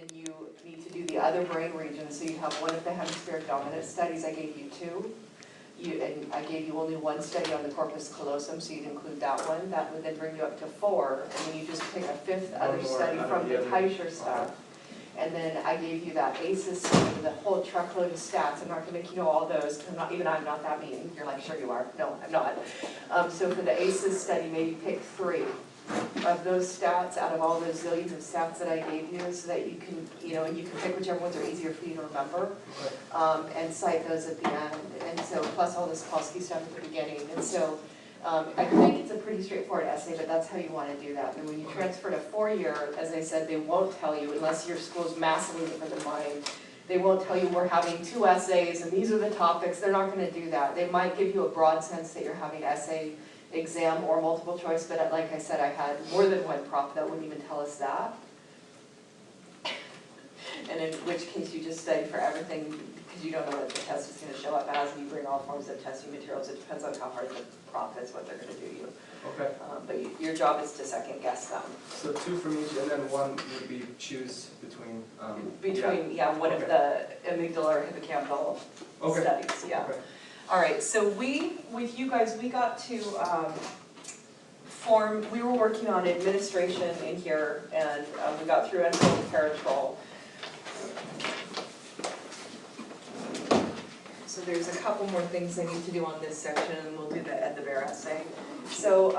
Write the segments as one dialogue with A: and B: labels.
A: then you need to do the other brain regions. So you have one of the hemispheric dominant studies, I gave you 2. And I gave you only 1 study on the corpus callosum, so you'd include that one. That would then bring you up to 4, and then you just pick a 5th other study from the Teicher stuff. And then I gave you that ACEs study with a whole truckload of stats. I'm not gonna make you know all those, because I'm not that mean. You're like, sure you are. No, I'm not. So for the ACEs study, maybe pick 3 of those stats out of all those zillions of stats that I gave you, so that you can, and you can pick whichever ones are easier for you to remember, and cite those at the end. And so, plus all the Sapolsky stuff at the beginning. And so, I think it's a pretty straightforward essay, but that's how you want to do that. And when you transfer to 4-year, as I said, they won't tell you, unless your school's massively different than mine, they won't tell you we're having 2 essays and these are the topics. They're not going to do that. They might give you a broad sense that you're having essay, exam, or multiple choice, but like I said, I had more than 1 prop that wouldn't even tell us that. And in which case you just study for everything, because you don't know what the test is going to show up as, and you bring all forms of testing materials. It depends on how hard the prop is, what they're going to do you.
B: Okay.
A: But your job is to second guess them.
B: So 2 from each, and then 1 would be choose between.
A: One of the amygdala or hippocampal studies. Yeah.
B: Okay.
A: All right. So with you guys, we got to we were working on administration in here, and we got through enteral and parenteral. So there's a couple more things I need to do on this section, and we'll do that at the Bear essay. So,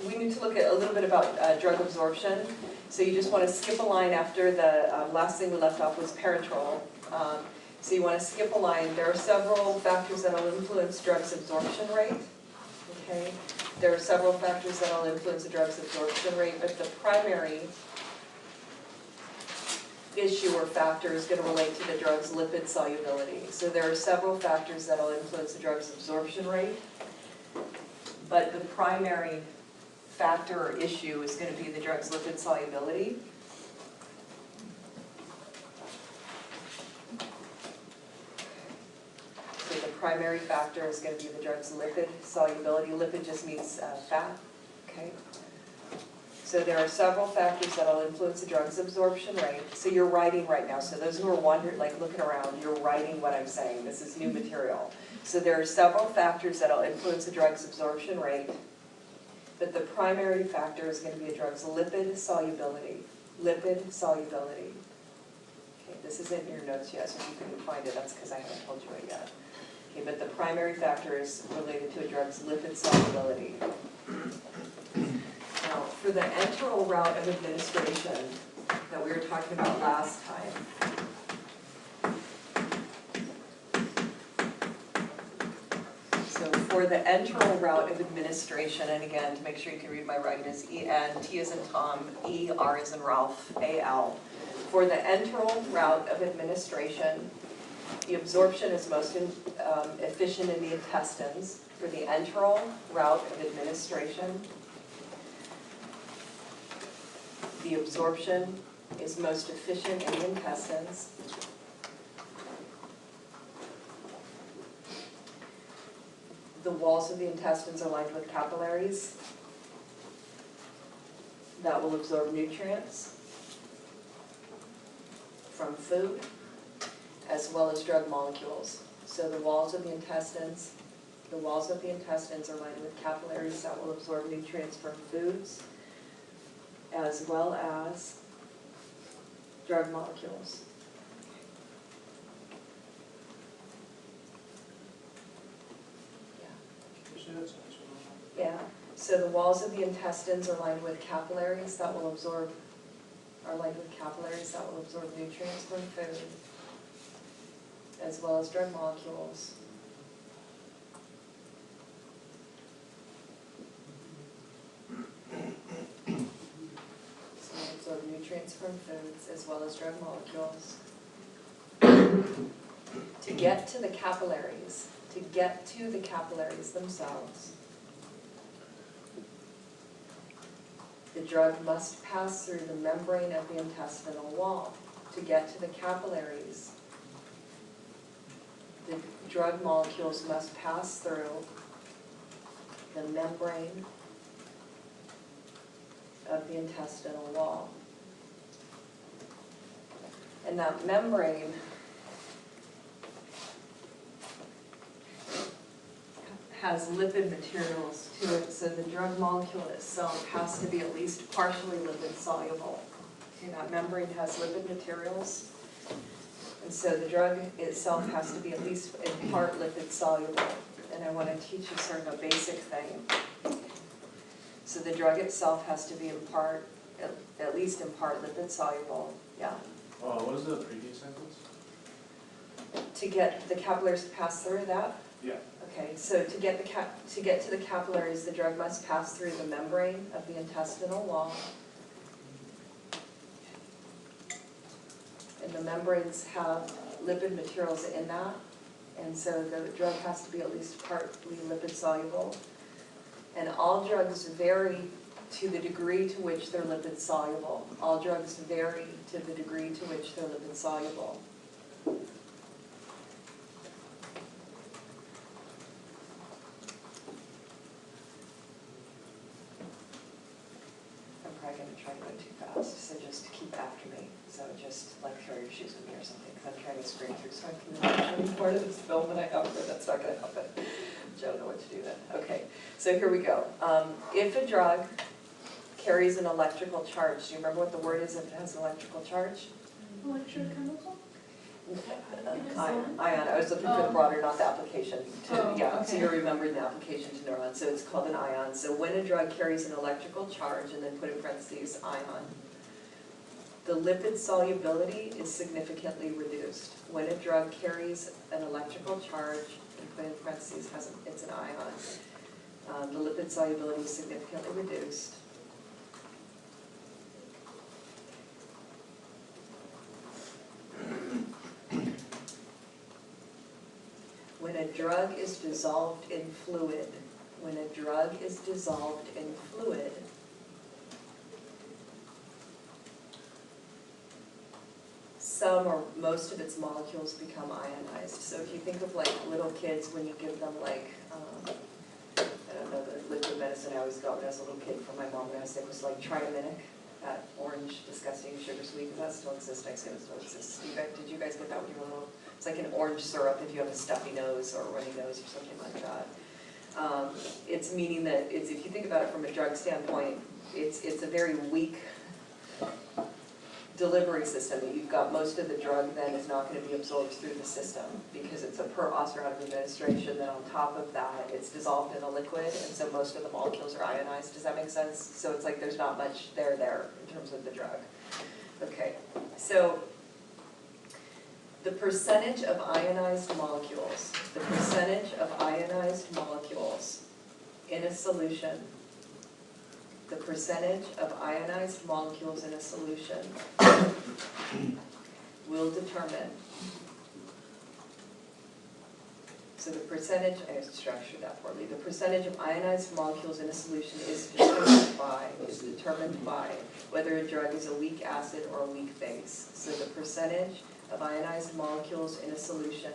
A: we need to look at a little bit about drug absorption. So you just want to skip a line after the last thing we left off was parenteral. So you want to skip a line. There are several factors that will influence drug's absorption rate. Okay, there are several factors that will influence the drug's absorption rate, but the primary issue or factor is going to relate to the drug's lipid solubility. So there are several factors that will influence the drug's absorption rate, but the primary factor or issue is going to be the drug's lipid solubility. So the primary factor is going to be the drug's lipid solubility. Lipid just means fat, okay? So there are several factors that will influence the drug's absorption rate. So you're writing right now. So those who are wondering, like looking around, you're writing what I'm saying. This is new material. So there are several factors that will influence the drug's absorption rate, but the primary factor is going to be a drug's lipid solubility. Lipid solubility. Okay, this isn't in your notes yet, so if you couldn't find it, that's because I haven't told you it yet. Okay, but the primary factor is related to a drug's lipid solubility. Now, for the enteral route of administration that we were talking about last time, so for the enteral route of administration, and again, to make sure you can read my writing, is E-N, T as in Tom, E, R as in Ralph, A-L. For the enteral route of administration, the absorption is most efficient in the intestines. For the enteral route of administration, the absorption is most efficient in the intestines. The walls of the intestines are lined with capillaries that will absorb nutrients from food as well as drug molecules. So the walls of the intestines are lined with capillaries that will absorb nutrients from foods as well as drug molecules. Yeah. So the walls of the intestines are lined with capillaries that will absorb nutrients from food as well as drug molecules. Absorb nutrients from foods as well as drug molecules. To get to the capillaries themselves, the drug must pass through the membrane of the intestinal wall. To get to the capillaries, the drug molecules must pass through the membrane of the intestinal wall. And that membrane has lipid materials to it, so the drug molecule itself has to be at least partially lipid soluble. Okay, that membrane has lipid materials, and so the drug itself has to be at least in part lipid soluble. And I want to teach you sort of a basic thing. So the drug itself has to be in part, at least in part lipid soluble, yeah.
C: What was the previous sentence?
A: To get the capillaries to pass through that?
C: Yeah.
A: Okay, so to get to the capillaries, the drug must pass through the membrane of the intestinal wall. And the membranes have lipid materials in that, and so the drug has to be at least partly lipid soluble. And all drugs vary to the degree to which they're lipid soluble. All drugs vary to the degree to which they're lipid soluble. I'm probably going to try to go too fast, so just keep after me. So just like throw your shoes with me or something, because I'm trying to screen through so I can remember part of this film that I have, but that's not going to happen. I don't know what to do then. Okay, so here we go. If a drug carries an electrical charge, do you remember what the word is if it has an electrical charge?
D: Electrochemical?
A: Ion. I was looking for the broader, not the application. Yeah, so
D: okay.
A: you're remembering the application to neurons, so it's called an ion. So when a drug carries an electrical charge, and then put in parentheses ion, the lipid solubility is significantly reduced. When a drug carries an electrical charge, and put in parentheses, it's an ion, the lipid solubility is significantly reduced. When a drug is dissolved in fluid, some or most of its molecules become ionized. So if you think of like little kids, when you give them like, I don't know, the liquid medicine I always got when I was a little kid from my mom when I was sick was like Triaminic, that orange disgusting sugar sweet. Does that still exist? I assume it still exists. Did you guys get that when you were little? It's like an orange syrup if you have a stuffy nose or a runny nose or something like that. It's meaning that if you think about it from a drug standpoint, it's a very weak delivery system. You've got most of the drug then is not going to be absorbed through the system because it's a per os route of administration. Then on top of that, it's dissolved in a liquid, and so most of the molecules are ionized. Does that make sense? So it's like there's not much there in terms of the drug. Okay, so the percentage of ionized molecules, in a solution, the percentage of ionized molecules in a solution will determine, so the percentage, I structured that poorly, the percentage of ionized molecules in a solution is determined by whether a drug is a weak acid or a weak base. So the percentage of ionized molecules in a solution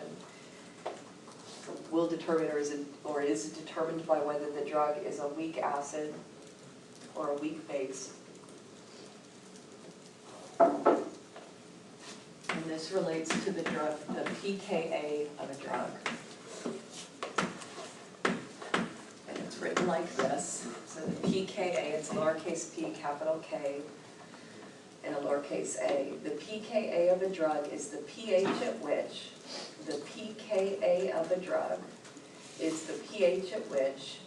A: will determine or is determined by whether the drug is a weak acid or a weak base. And this relates to the drug, the pKa of a drug. And it's written like this. So the pKa, it's lowercase p, capital K, and a lowercase a. The pKa of a drug is the pH at which, the pKa of a drug is the pH at which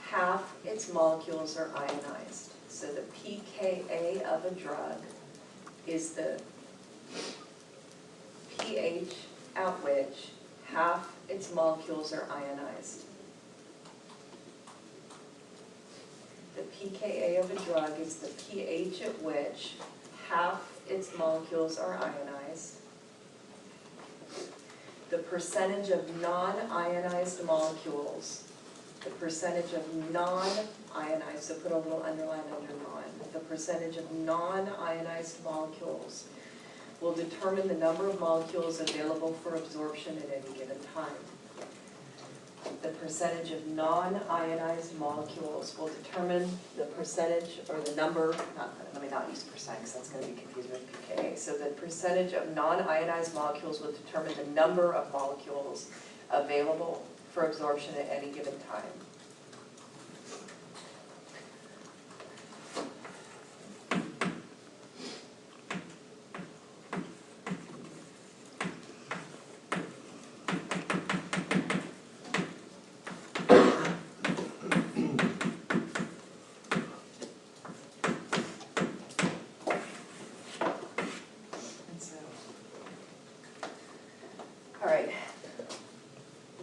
A: half its molecules are ionized. So the pKa of a drug is the pH at which half its molecules are ionized. The pKa of a drug is the pH at which half its molecules are ionized. The percentage of non-ionized molecules, the percentage of non-ionized, so put a little underline under non, the percentage of non-ionized molecules will determine the number of molecules available for absorption at any given time. the percentage of non-ionized molecules will determine the percentage or the number, let me not use percent because that's going to be confusing with pKa. So the percentage of non-ionized molecules will determine the number of molecules available for absorption at any given time.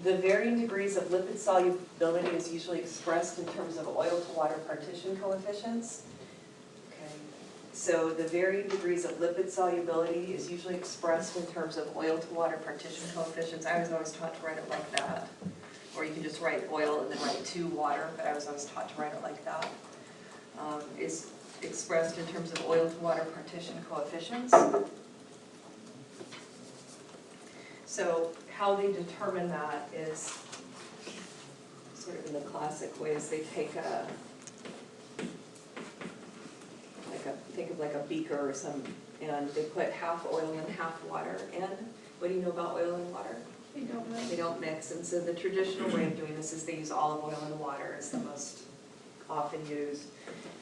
A: The varying degrees of lipid solubility is usually expressed in terms of oil to water partition coefficients. Okay. So the varying degrees of lipid solubility is usually expressed in terms of oil to water partition coefficients. I was always taught to write it like that. Or you can just write oil and then write to water, but I was always taught to write it like that. Is expressed in terms of oil to water partition coefficients. So how they determine that is sort of in the classic ways. They take think of like a beaker or some, and they put half oil and half water in. What do you know about oil and water?
D: They don't mix.
A: They don't mix, and so the traditional way of doing this is they use olive oil and water. It's the most often used.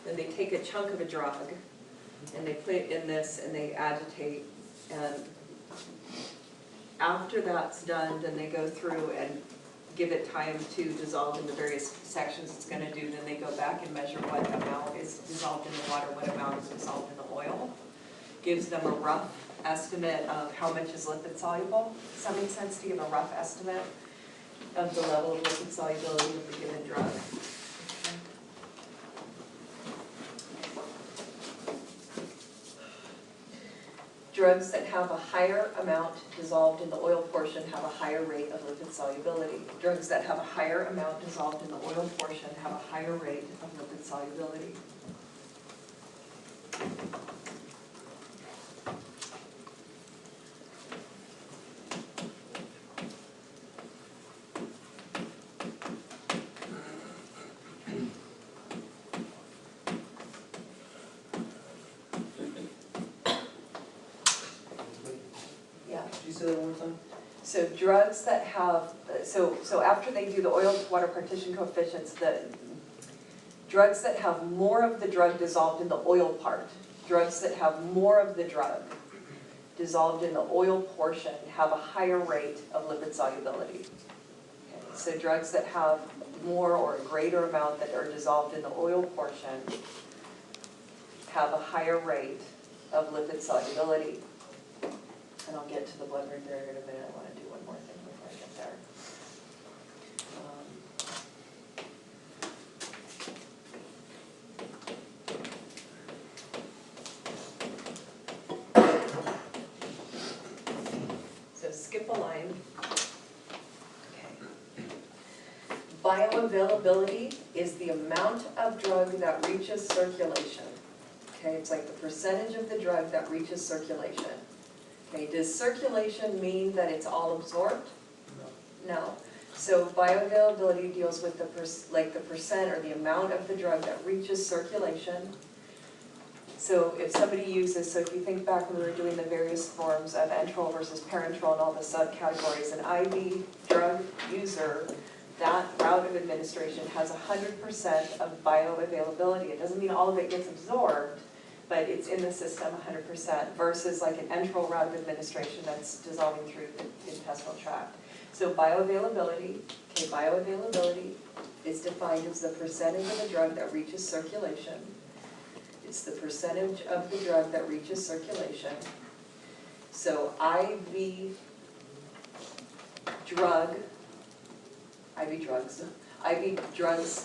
A: Then they take a chunk of a drug, and they put it in this, and they agitate, and after that's done, then they go through and give it time to dissolve in the various sections it's going to do. Then they go back and measure what amount is dissolved in the water, what amount is dissolved in the oil. Gives them a rough estimate of how much is lipid soluble. Does that make sense to give a rough estimate of the level of lipid solubility of the given drug? Drugs that have a higher amount dissolved in the oil portion have a higher rate of lipid solubility. Drugs that have a higher amount dissolved in the oil portion have a higher rate of lipid solubility.
B: Could you say that one more time?
A: So drugs that have, so after they do the oil to water partition coefficients, the drugs that have more of the drug dissolved in the oil part, drugs that have more of the drug dissolved in the oil portion have a higher rate of lipid solubility. Okay. So drugs that have more or a greater amount that are dissolved in the oil portion have a higher rate of lipid solubility. And I'll get to the blood-brain barrier in a minute. I want to do one more thing before I get there. So skip a line. Okay. Bioavailability is the amount of drug that reaches circulation. Okay, it's like the percentage of the drug that reaches circulation. Okay, does circulation mean that it's all absorbed?
B: No.
A: No. So bioavailability deals with the percent or the amount of the drug that reaches circulation. So if somebody uses, so if you think back when we were doing the various forms of enteral versus parenteral and all the subcategories, an IV drug user, that route of administration has 100% of bioavailability. It doesn't mean all of it gets absorbed, but it's in the system 100% versus like an enteral route of administration that's dissolving through the intestinal tract. So bioavailability, okay, bioavailability is defined as the percentage of the drug that reaches circulation. It's the percentage of the drug that reaches circulation. So IV drugs,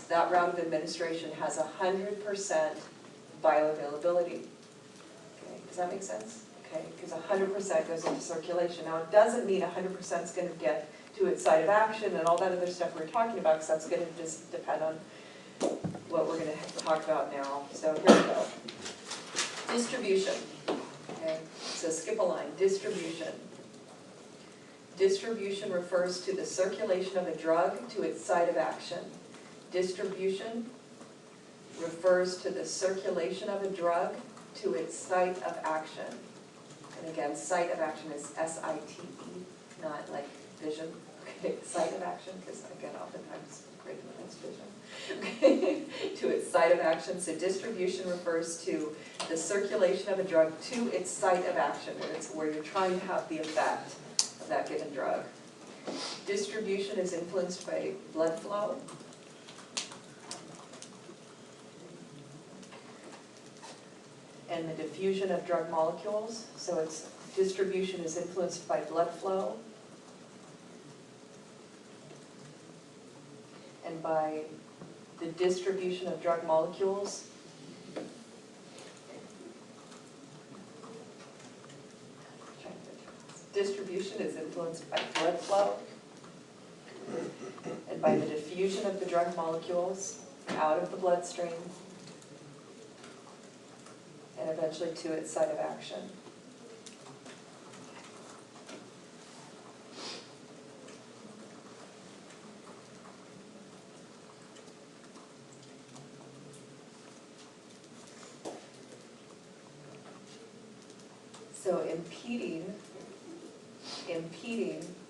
A: that route of administration has 100% bioavailability. Okay, does that make sense? Okay, because 100% goes into circulation. Now it doesn't mean 100% is going to get to its site of action and all that other stuff we're talking about, because that's going to just depend on what we're going to talk about now. So here we go. Distribution. Okay, so skip a line. Distribution. Distribution refers to the circulation of a drug to its site of action. Distribution refers to the circulation of a drug to its site of action. And again, site of action is S-I-T-E, not like vision. Okay, site of action, because again, oftentimes great against vision. Okay, to its site of action. So distribution refers to the circulation of a drug to its site of action, where you're trying to have the effect of that given drug. Distribution is influenced by blood flow. And the diffusion of drug molecules. So its distribution is influenced by blood flow and by the distribution of drug molecules. Distribution is influenced by blood flow and by the diffusion of the drug molecules out of the bloodstream and eventually to its site of action. So impeding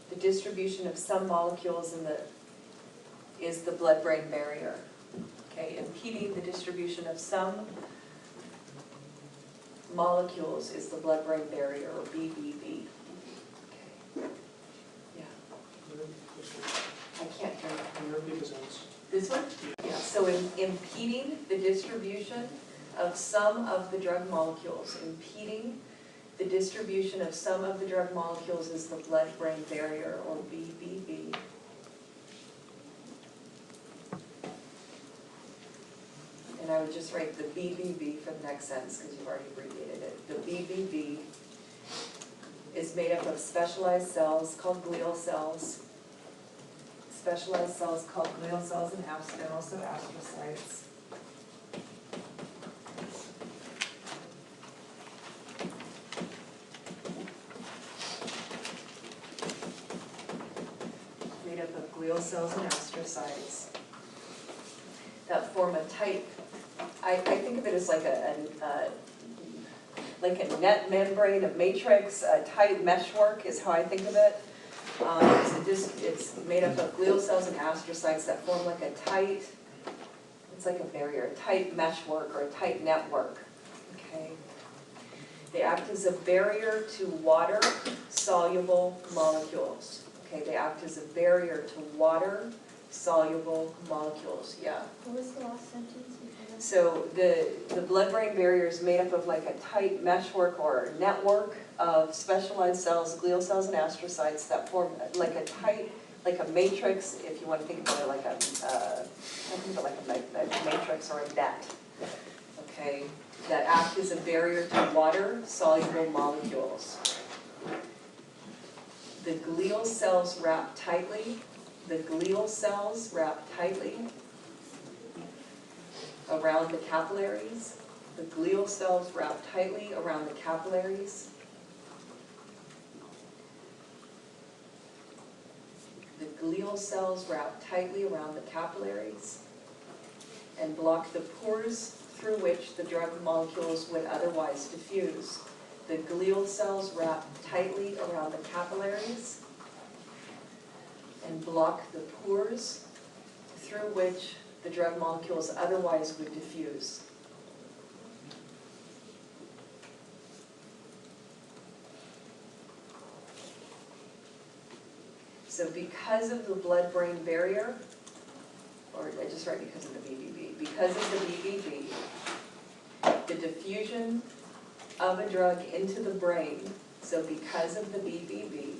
A: the distribution of some molecules is the blood-brain barrier. Okay, impeding the distribution of some molecules is the blood-brain barrier, or BBB. Okay. Yeah, I can't hear you.
E: Can you repeat the sentence?
A: This one? Yeah, so impeding the distribution of some of the drug molecules. Impeding the distribution of some of the drug molecules is the blood-brain barrier, or BBB. And I would just write the BBB for the next sentence because you've already abbreviated it. The BBB is made up of specialized cells called glial cells. Specialized cells called glial cells and also astrocytes. Made up of glial cells and astrocytes that form a tight, I think of it as like a net membrane, a matrix, a tight meshwork is how I think of it. It's made up of glial cells and astrocytes that form like a tight, it's like a barrier, a tight meshwork or a tight network, okay? They act as a barrier to water-soluble molecules, okay? They act as a barrier to water-soluble molecules, yeah.
D: What was the last sentence before that?
A: So the blood-brain barrier is made up of like a tight meshwork or network of specialized cells, glial cells and astrocytes that form like a tight, like a matrix, if you want to think about it like a matrix or a net, okay, that act as a barrier to water-soluble molecules. The glial cells wrap tightly around the capillaries. The glial cells wrap tightly around the capillaries. The glial cells wrap tightly around the capillaries and block the pores through which the drug molecules would otherwise diffuse. The glial cells wrap tightly around the capillaries and block the pores through which the drug molecules otherwise would diffuse. So because of the blood-brain barrier, or I just write because of the BBB, because of the BBB, the diffusion of a drug into the brain, so because of the BBB,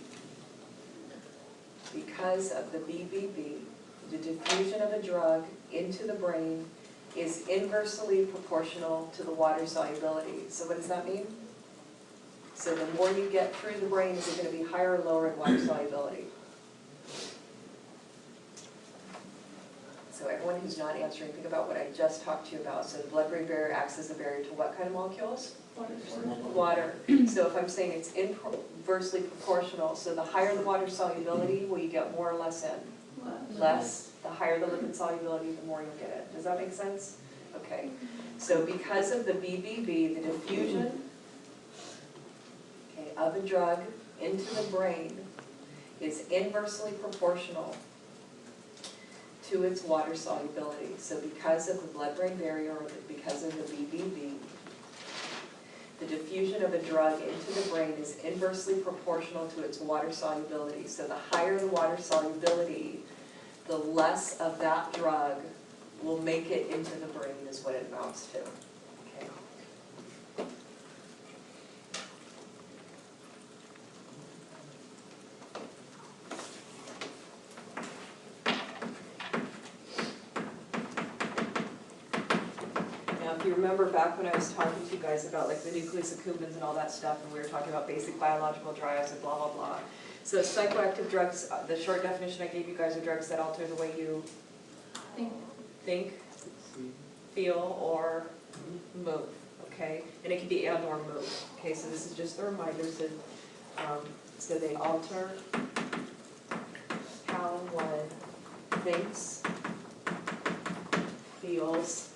A: the diffusion of a drug into the brain is inversely proportional to the water solubility. So what does that mean? So the more you get through the brain, is it going to be higher or lower in water solubility? So everyone who's not answering, think about what I just talked to you about. So the blood-brain barrier acts as a barrier to what kind of molecules? Water. So if I'm saying it's inversely proportional, so the higher the water solubility, will you get more or less in? Less. The higher the lipid solubility, the more you'll get it. Does that make sense? Okay. So because of the BBB, the diffusion, okay, of a drug into the brain is inversely proportional to its water solubility. So because of the blood-brain barrier, or because of the BBB, the diffusion of a drug into the brain is inversely proportional to its water solubility. So the higher the water solubility, the less of that drug will make it into the brain is what it amounts to. Okay. Now, if you remember back when I was talking to you guys about like the nucleus accumbens and all that stuff, and we were talking about basic biological drives and blah, blah, blah. So psychoactive drugs, the short definition I gave you guys are drugs that alter the way you think, feel, or move, okay? And it can be and or move, okay? So this is just the reminders that, so they alter how one thinks, feels,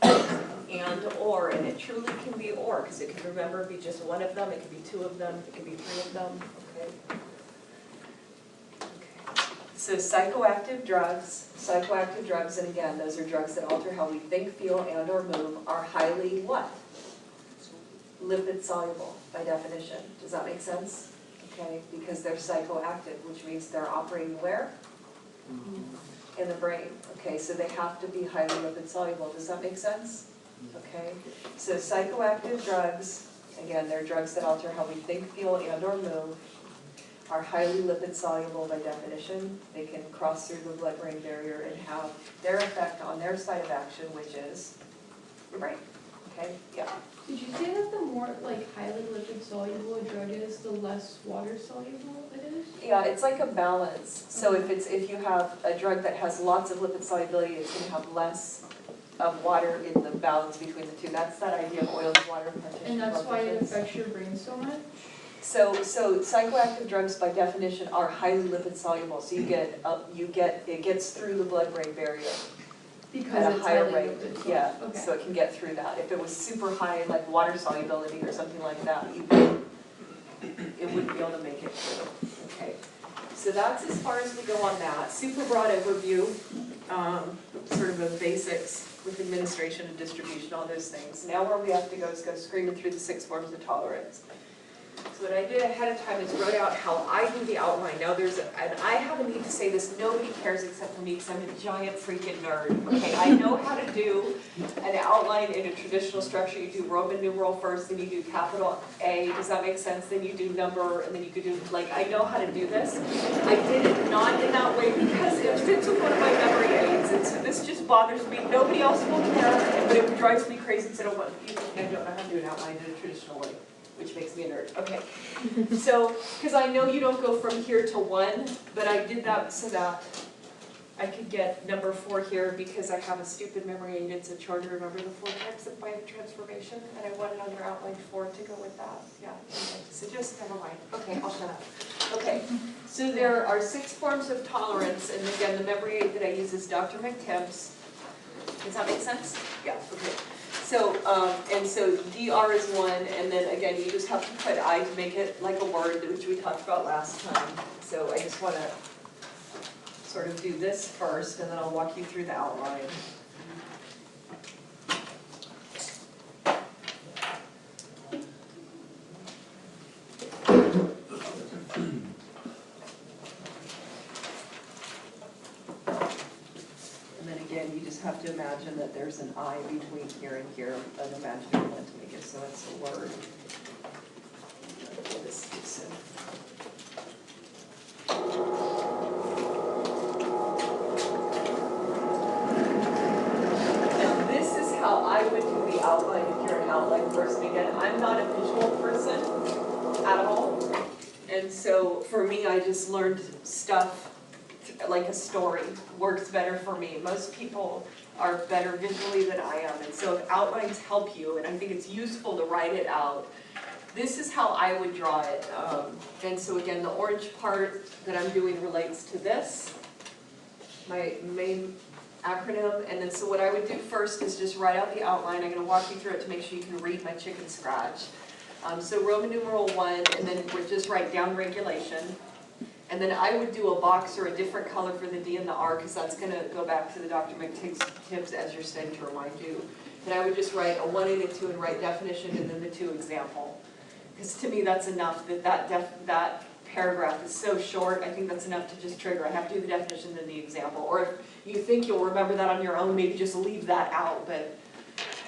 A: and or, and it truly can be or, because it can remember be just one of them, it can be two of them, it can be three of them, okay? So psychoactive drugs, and again, those are drugs that alter how we think, feel, and or move, are highly what? Lipid soluble, by definition. Does that make sense? Okay, because they're psychoactive, which means they're operating where? In the brain. Okay, so they have to be highly lipid soluble. Does that make sense? Okay, so psychoactive drugs, again, they're drugs that alter how we think, feel, and or move, are highly lipid soluble by definition. They can cross through the blood-brain barrier and have their effect on their site of action, which is your brain. Okay, yeah.
E: Did you say that the more like highly lipid soluble a drug is, the less water soluble it is?
A: Yeah, it's like a balance. So if you have a drug that has lots of lipid solubility, it's going to have less of water in the balance between the two. That's that idea of oil to water partition.
E: And that's why it affects your brain so much?
A: So psychoactive drugs by definition are highly lipid soluble. So it gets through the blood-brain barrier
E: Because
A: at a
E: it's
A: higher
E: highly
A: rate.
E: lipid soluble.
A: Yeah,
E: Okay.
A: so it can get through that. If it was super high, like water solubility or something like that, it wouldn't be able to make it through. Okay, so that's as far as we go on that. Super broad overview, sort of the basics with administration and distribution, all those things. Now where we have to go is go screaming through the 6 forms of tolerance. So what I did ahead of time is wrote out how I do the outline. Now and I have a need to say this, nobody cares except for me because I'm a giant freaking nerd, okay? I know how to do an outline in a traditional structure. You do Roman numeral first, then you do capital A, does that make sense? Then you do number, and then you could do, like, I know how to do this. I did it not in that way because it fits with one of my memory aids, and so this just bothers me. Nobody else will care, but it drives me crazy because I don't know how to do an outline in a traditional way, which makes me a nerd. Okay, so, because I know you don't go from here to 1, but I did that so that I could get number 4 here because I have a stupid memory aid. It's a chore to remember the 4 types of biotransformation, and I wanted under outline 4 to go with that. Yeah, okay. So just never mind. Okay, I'll shut up. Okay, so there are 6 forms of tolerance, and again, the memory aid that I use is Dr. McTibb's. Does that make sense? Yeah, okay. So, and so DR is 1, and then again, you just have to put I to make it like a word, which we talked about last time. So I just want to sort of do this first, and then I'll walk you through the outline. You just have to imagine that there's an I between here and here, an imaginary one to make it so it's a word. Now this is how I would do the outline if you're an outline person. Again, I'm not a visual person at all. And so for me, I just learned stuff like a story works better for me. Most people are better visually than I am, and so if outlines help you, and I think it's useful to write it out, this is how I would draw it. And so again, the orange part that I'm doing relates to this, my main acronym, and then so what I would do first is just write out the outline. I'm going to walk you through it to make sure you can read my chicken scratch. So Roman numeral 1, and then we'll just write down regulation. And then I would do a box or a different color for the D and the R, because that's going to go back to the Dr. McTibbs as you're studying to remind you. And I would just write a 1 and a 2 and write definition and then the 2 example. Because to me that's enough, that paragraph is so short, I think that's enough to just trigger. I have to do the definition and then the example. Or if you think you'll remember that on your own, maybe just leave that out. But,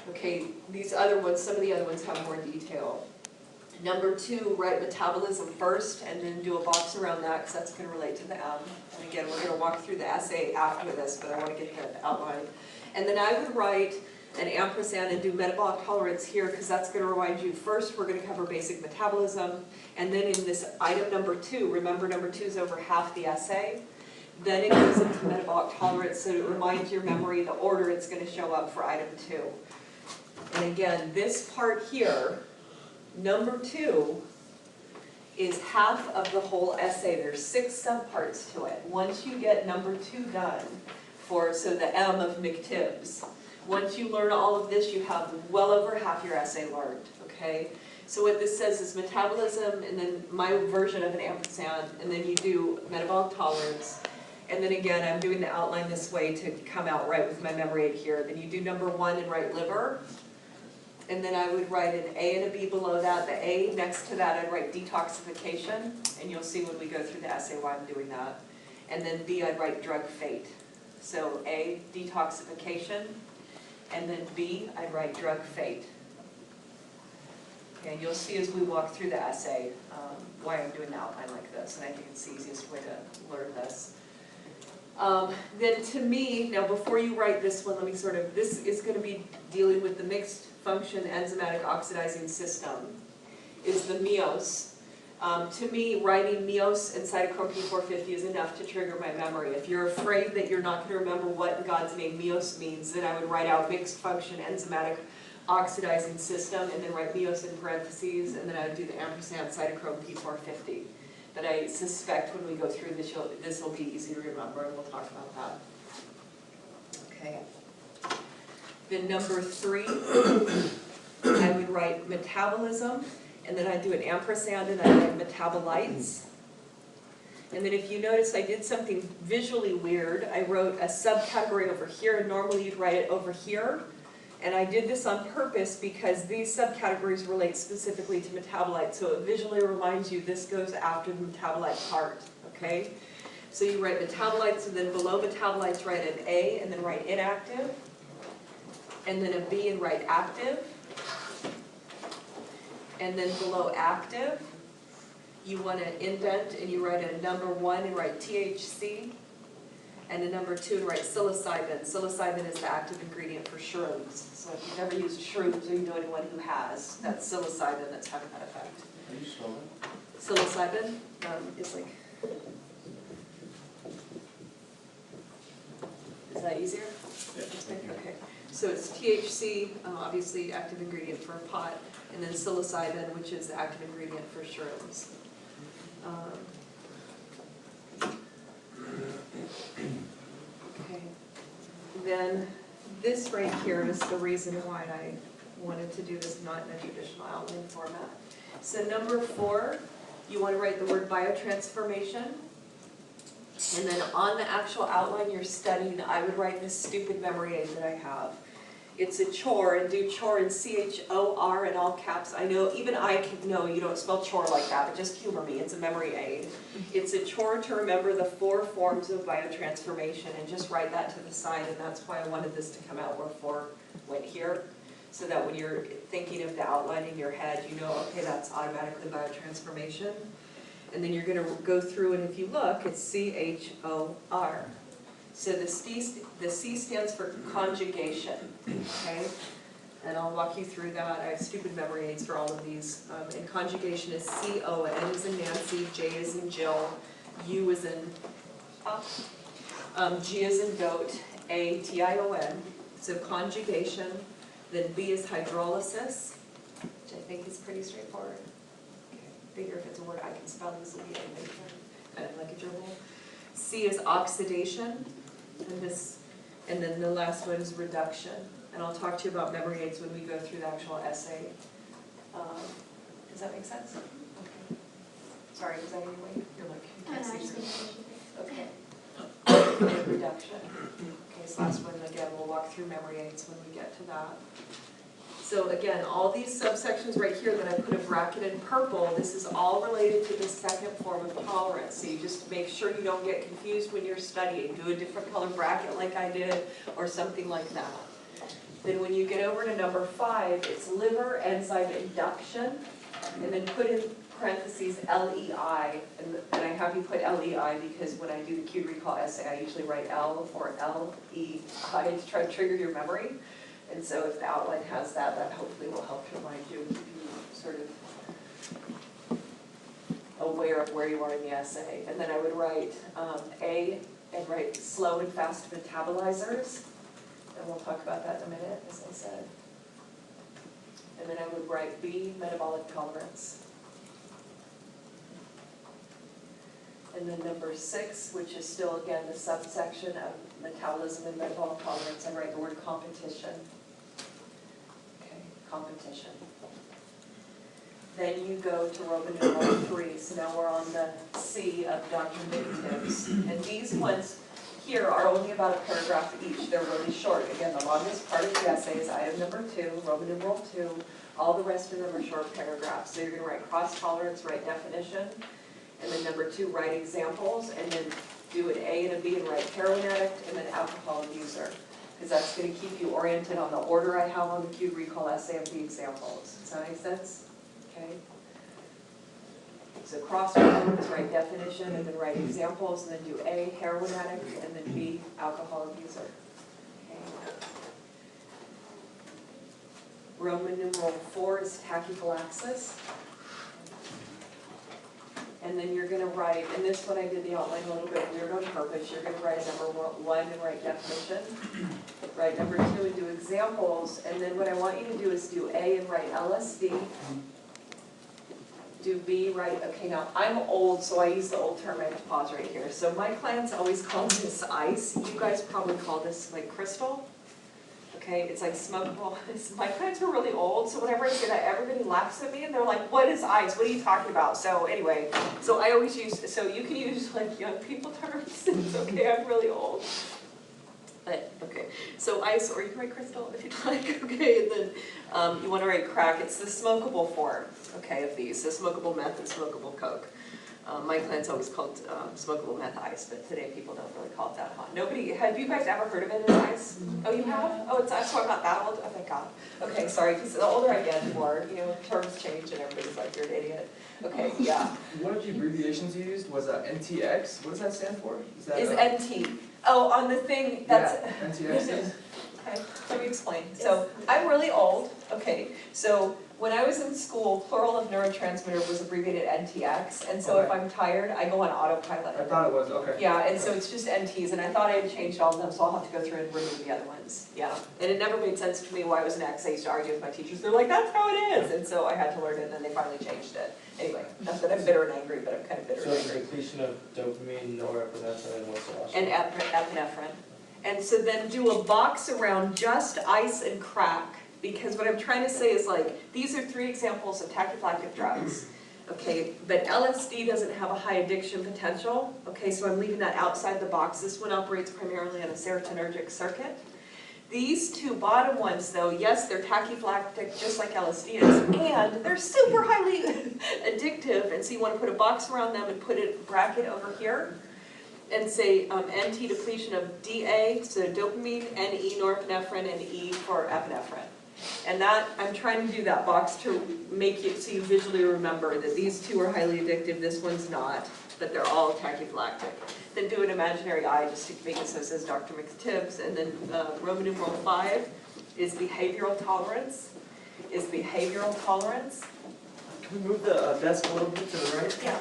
A: okay, these other ones, some of the other ones have more detail. Number 2, write metabolism first and then do a box around that because that's going to relate to the M. And again, we're going to walk through the essay after this, but I want to get the outline. And then I would write an ampersand and do metabolic tolerance here because that's going to remind you, first we're going to cover basic metabolism, and then in this item number 2, remember number 2 is over half the essay, then it goes into metabolic tolerance, so it reminds your memory the order it's going to show up for item 2. And again, this part here, number 2, is half of the whole essay. There's 6 subparts to it. Once you get number 2 done, so the M of McTibbs, once you learn all of this, you have well over half your essay learned, okay? So what this says is metabolism, and then my version of an ampersand, and then you do metabolic tolerance. And then again, I'm doing the outline this way to come out right with my memory aid here. Then you do number 1 and write liver. And then I would write an A and a B below that. The A next to that, I'd write detoxification. And you'll see when we go through the essay why I'm doing that. And then B, I'd write drug fate. So A, detoxification. And then B, I'd write drug fate. Okay, and you'll see as we walk through the essay why I'm doing the outline like this. And I think it's the easiest way to learn this. Then to me, now before you write this one, this is going to be dealing with the mixed function enzymatic oxidizing system, is the MEOS. To me, writing MEOS and cytochrome P450 is enough to trigger my memory. If you're afraid that you're not going to remember what in God's name MEOS means, then I would write out mixed function enzymatic oxidizing system and then write MEOS in parentheses, and then I would do the ampersand cytochrome P450. But I suspect when we go through this, this will be easy to remember, and we'll talk about that. Okay. Then number 3, I would write metabolism, and then I'd do an ampersand, and I'd write metabolites. And then if you notice, I did something visually weird. I wrote a subcategory over here, and normally you'd write it over here. And I did this on purpose because these subcategories relate specifically to metabolites, so it visually reminds you this goes after the metabolite part, okay? So you write metabolites, and then below metabolites write an A, and then write inactive, and then a B and write active, and then below active, you want to indent, and you write a number 1 and write THC, and a number 2 and write psilocybin. Psilocybin is the active ingredient for shrooms. So if you've never used shrooms or you know anyone who has, that's psilocybin that's having that effect.
C: How do you spell that?
A: Psilocybin is like, is that easier?
C: Yeah.
A: Okay. So it's THC, obviously active ingredient for pot, and then psilocybin, which is the active ingredient for shrooms. Okay. Then this right here is the reason why I wanted to do this not in a traditional outline format. So number 4, you want to write the word biotransformation. And then on the actual outline you're studying, I would write this stupid memory aid that I have. It's a chore, and do chore in C-H-O-R in all caps. I know, even I can know you don't spell chore like that, but just humor me, it's a memory aid. It's a chore to remember the 4 forms of biotransformation, and just write that to the side, and that's why I wanted this to come out where 4 went here, so that when you're thinking of the outline in your head, you know, okay, that's automatically biotransformation. And then you're going to go through, and if you look, it's C-H-O-R. So the C stands for conjugation, okay? And I'll walk you through that. I have stupid memory aids for all of these. And conjugation is C-O, N is in Nancy, J is in Jill, U is in G is in goat, A, T-I-O-N, so conjugation. Then B is hydrolysis, which I think is pretty straightforward. Okay, figure if it's a word I can spell easily, kind of like a gerbil. C is oxidation, and then the last one is reduction. And I'll talk to you about memory aids when we go through the actual essay. Does that make sense? Okay. Sorry, is that anyway? You're like, you
D: Oh, no,
A: can't
D: I
A: see
D: just
A: through.
D: think
A: Okay. And reduction. Okay, so last one, again, we'll walk through memory aids when we get to that. So again, all these subsections right here that I put a bracket in purple, this is all related to the second form of tolerance. So you just make sure you don't get confused when you're studying. Do a different color bracket like I did, or something like that. Then when you get over to number 5, it's liver enzyme induction, and then put in parentheses LEI, and I have you put LEI because when I do the cued recall essay, I usually write L or LEI to try to trigger your memory. And so if the outline has that, that hopefully will help to remind you, keep you sort of aware of where you are in the essay. And then I would write A, and write slow and fast metabolizers. And we'll talk about that in a minute, as I said. And then I would write B, metabolic tolerance. And then number 6, which is still, again, the subsection of metabolism and metabolic tolerance, I write the word competition. Okay, competition. Then you go to Roman numeral 3, so now we're on the C of documentives. And these ones here are only about a paragraph each. They're really short. Again, the longest part of the essay is item number 2, Roman numeral 2. All the rest of them are short paragraphs. So you're going to write cross-tolerance, write definition, and then number 2, write examples, and then do an A and a B and write heroin addict, and then alcohol abuser. Because that's going to keep you oriented on the order I have on the cued recall essay of the examples. Does that make sense? Okay. So cross-reference, write definition, and then write examples, and then do A, heroin addict, and then B, alcohol abuser. Okay. Roman numeral 4 is tachyphylaxis. And then you're going to write, and this one I did the outline a little bit weird on purpose, you're going to write number 1 and write definition. Write number 2 and do examples, and then what I want you to do is do A and write LSD. Do B, right, okay, now I'm old, so I use the old term, I have to pause right here. So my clients always call this ice. You guys probably call this like crystal. Okay, it's like smokable. My clients are really old, so whenever I say that, everybody laughs at me and they're like, what is ice? What are you talking about? So anyway, so I always use, so you can use like young people terms. It's okay, I'm really old. But, okay, so ice, or you can write crystal if you'd like, okay, and then you want to write crack. It's the smokable form, okay, of these, so smokable meth and smokable coke. My clients always called smokable meth ice, but today people don't really call it that hot. Nobody, have you guys ever heard of it as ice? Oh, you have? Oh, it's so I'm not that old? Oh, thank God. Okay, sorry, because the older I get, the more, terms change and everybody's like, you're an idiot. Okay, yeah.
B: One of the abbreviations you used was NTX. What does that stand for?
A: Is NT. Oh, on the thing, that's...
B: Yeah, NTX.
A: Okay, let me explain. So, I'm really old, okay, so when I was in school, plural of neurotransmitter was abbreviated NTX, and so if
B: Okay.
A: I'm tired, I go on autopilot.
B: I thought it was, okay.
A: Yeah, and so it's just NTs, and I thought I had changed all of them, so I'll have to go through and remove the other ones. Yeah, and it never made sense to me why it was an X. I used to argue with my teachers. They're like, that's how it is, and so I had to learn it, and then they finally changed it. Anyway, not that I'm bitter and angry, but I'm kind of bitter
C: So
A: and
C: it's a
A: angry.
C: depletion of dopamine, norepinephrine, and what's the last
A: And
C: one?
A: epinephrine. And so then do a box around just ice and crack, because what I'm trying to say is like, these are 3 examples of tachyphylactic drugs. Okay, but LSD doesn't have a high addiction potential. Okay, so I'm leaving that outside the box. This one operates primarily on a serotonergic circuit. These 2 bottom ones though, yes, they're tachyphylactic just like LSD is, and they're super highly addictive, and so you want to put a box around them and put a bracket over here and say NT depletion of DA, so dopamine, NE norepinephrine, and E for epinephrine. And that, I'm trying to do that box to make it so you visually remember that these 2 are highly addictive, this one's not, but they're all tachyphylactic. Then do an imaginary eye just to make it so it says Dr. McTibbs, and then Roman numeral 5 is behavioral tolerance.
C: Can we move the desk a little bit to the right?
A: Yeah.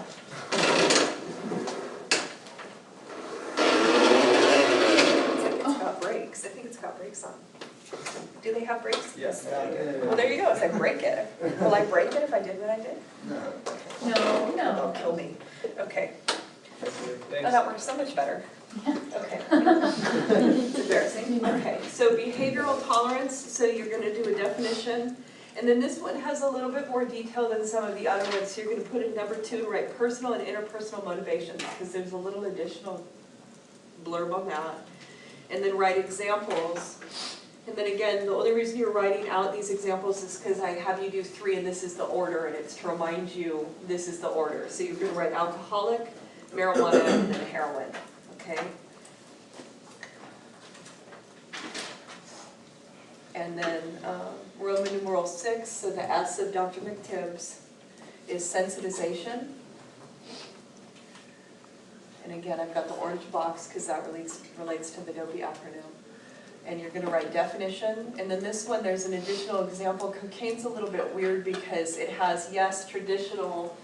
A: brakes on? Do they have brakes?
B: Yes.
A: Well, there you go, if I break it, will I break it if I did what I did?
E: No,
A: They'll kill me. Okay, oh,
B: Thanks.
A: that works so much better. Okay. It's embarrassing. Okay, so behavioral tolerance, so you're gonna do a definition. And then this one has a little bit more detail than some of the other ones. So you're gonna put in number 2, write personal and interpersonal motivations, because there's a little additional blurb on that. And then write examples. And then again, the only reason you're writing out these examples is because I have you do 3 and this is the order, and it's to remind you this is the order. So you're gonna write alcoholic, marijuana, and then heroin, okay? And then Roman numeral 6, so the S of Dr. McTibbs is sensitization. And again, I've got the orange box because that relates to the DOPI acronym. And you're gonna write definition. And then this one, there's an additional example. Cocaine's a little bit weird because it has, yes, traditional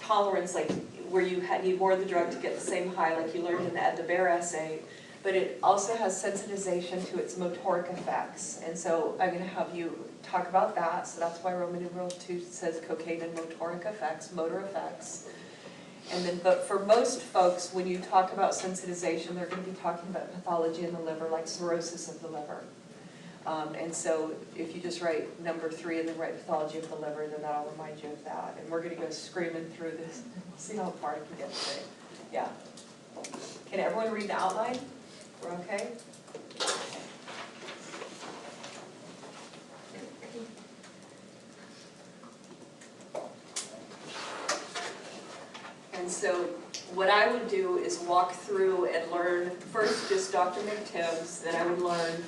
A: tolerance, like where you need more of the drug to get the same high, like you learned in the Bear essay, but it also has sensitization to its motoric effects. And so I'm gonna have you talk about that. So that's why Roman numeral 2 says cocaine and motoric effects, motor effects. And then, but for most folks, when you talk about sensitization, they're going to be talking about pathology in the liver, like cirrhosis of the liver. And so if you just write number 3 and then write pathology of the liver, then that'll remind you of that. And we're going to go screaming through this. See how far I can get today. Yeah. Can everyone read the outline? We're okay? And so what I would do is walk through and learn first just Dr. McTibbs, then I would learn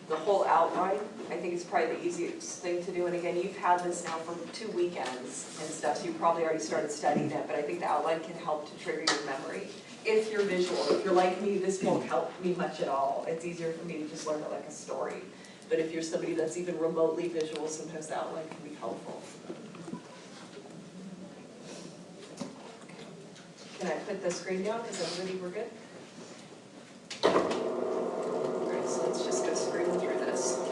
A: the whole outline. I think it's probably the easiest thing to do. And again, you've had this now for 2 weekends and stuff, so you probably already started studying it, but I think the outline can help to trigger your memory. If you're visual, if you're like me, this won't help me much at all. It's easier for me to just learn it like a story. But if you're somebody that's even remotely visual, sometimes the outline can be helpful. Can I put the screen down? Is everybody, we're good? All right, so let's just go screaming through this. All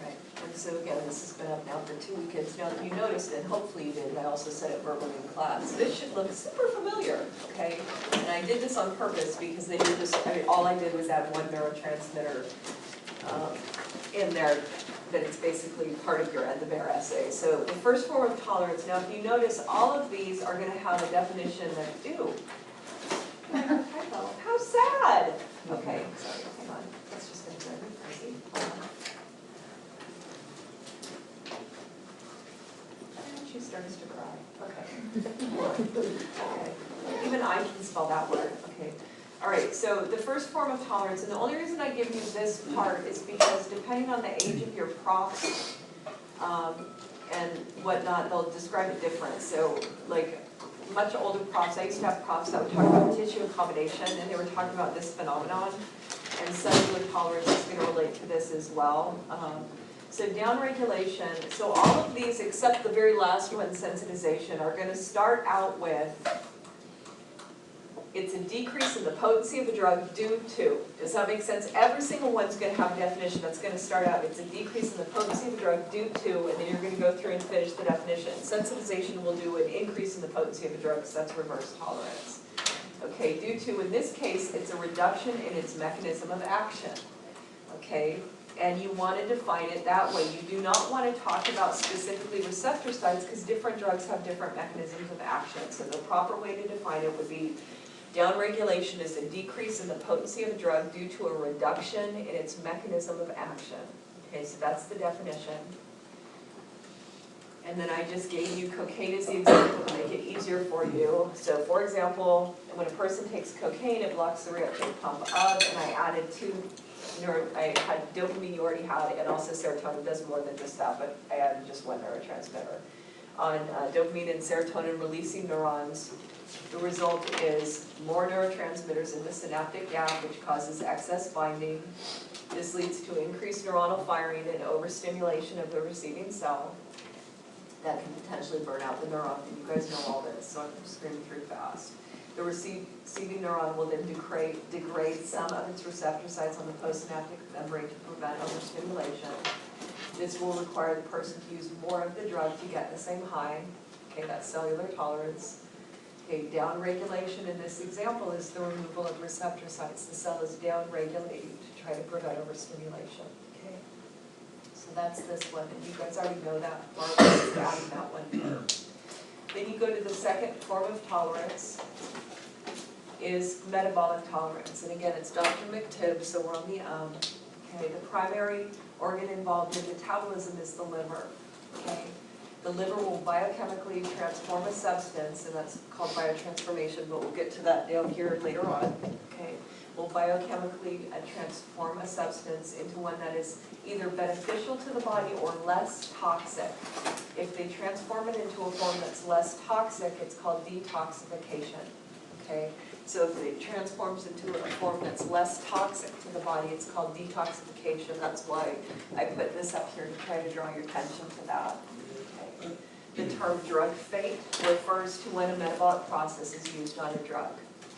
A: right, and so again, this has been up now for 2 weekends. Now that you noticed it, hopefully you did, and I also said it verbally in class, this should look super familiar, okay? And I did this on purpose because they did this, I mean, all I did was add 1 neurotransmitter in there, that it's basically part of your Bear essay. So the first form of tolerance, now if you notice, all of these are gonna have a definition that, ew, how sad. Okay, sorry, hang on, that's just gonna drive me crazy. Hold on. And she starts to cry, okay. Okay. Even I can spell that word, okay. All right, so the first form of tolerance, and the only reason I give you this part is because depending on the age of your prof and whatnot, they'll describe it different. So like much older profs, I used to have profs that would talk about tissue accommodation, and they were talking about this phenomenon, and cellular tolerance is going to relate to this as well. So downregulation, so all of these except the very last one, sensitization, are going to start out with it's a decrease in the potency of a drug due to, does that make sense? Every single one's going to have a definition that's going to start out, it's a decrease in the potency of a drug due to, and then you're going to go through and finish the definition. Sensitization will do an increase in the potency of a drug, because that's reverse tolerance. Okay, due to, in this case, it's a reduction in its mechanism of action. Okay, and you want to define it that way. You do not want to talk about specifically receptor sites, because different drugs have different mechanisms of action. So the proper way to define it would be downregulation is a decrease in the potency of a drug due to a reduction in its mechanism of action. Okay, so that's the definition. And then I just gave you cocaine as the example to make it easier for you. So for example, when a person takes cocaine, it blocks the reuptake pump of, and I added I had dopamine you already had, and also serotonin does more than just that, but I added just 1 neurotransmitter. On dopamine and serotonin releasing neurons, the result is more neurotransmitters in the synaptic gap, which causes excess binding,
F: This leads to increased neuronal firing and overstimulation of the receiving cell that can potentially burn out the neuron. And you guys know all this, so I'm screaming through fast. The receiving neuron will then degrade some of its receptor sites on the postsynaptic membrane to prevent overstimulation. This will require the person to use more of the drug to get the same high. Okay, that's cellular tolerance. Okay, downregulation in this example is the removal of receptor sites. The cell is downregulated to try to prevent overstimulation. Okay, so that's this one, and you guys already know that. Barbara's adding that one. Then you go to the second form of tolerance, is metabolic tolerance. And again, it's Dr. McTibb, so we're on the Okay, the primary organ involved in metabolism is the liver. Okay, the liver will biochemically transform a substance, and that's called biotransformation, but we'll get to that down here later on. Okay, will biochemically transform a substance into one that is either beneficial to the body or less toxic. If they transform it into a form that's less toxic, it's called detoxification. Okay, so if it transforms into a form that's less toxic to the body, it's called detoxification. That's why I put this up here to try to draw your attention to that. Okay. The term drug fate refers to when a metabolic process is used on a drug.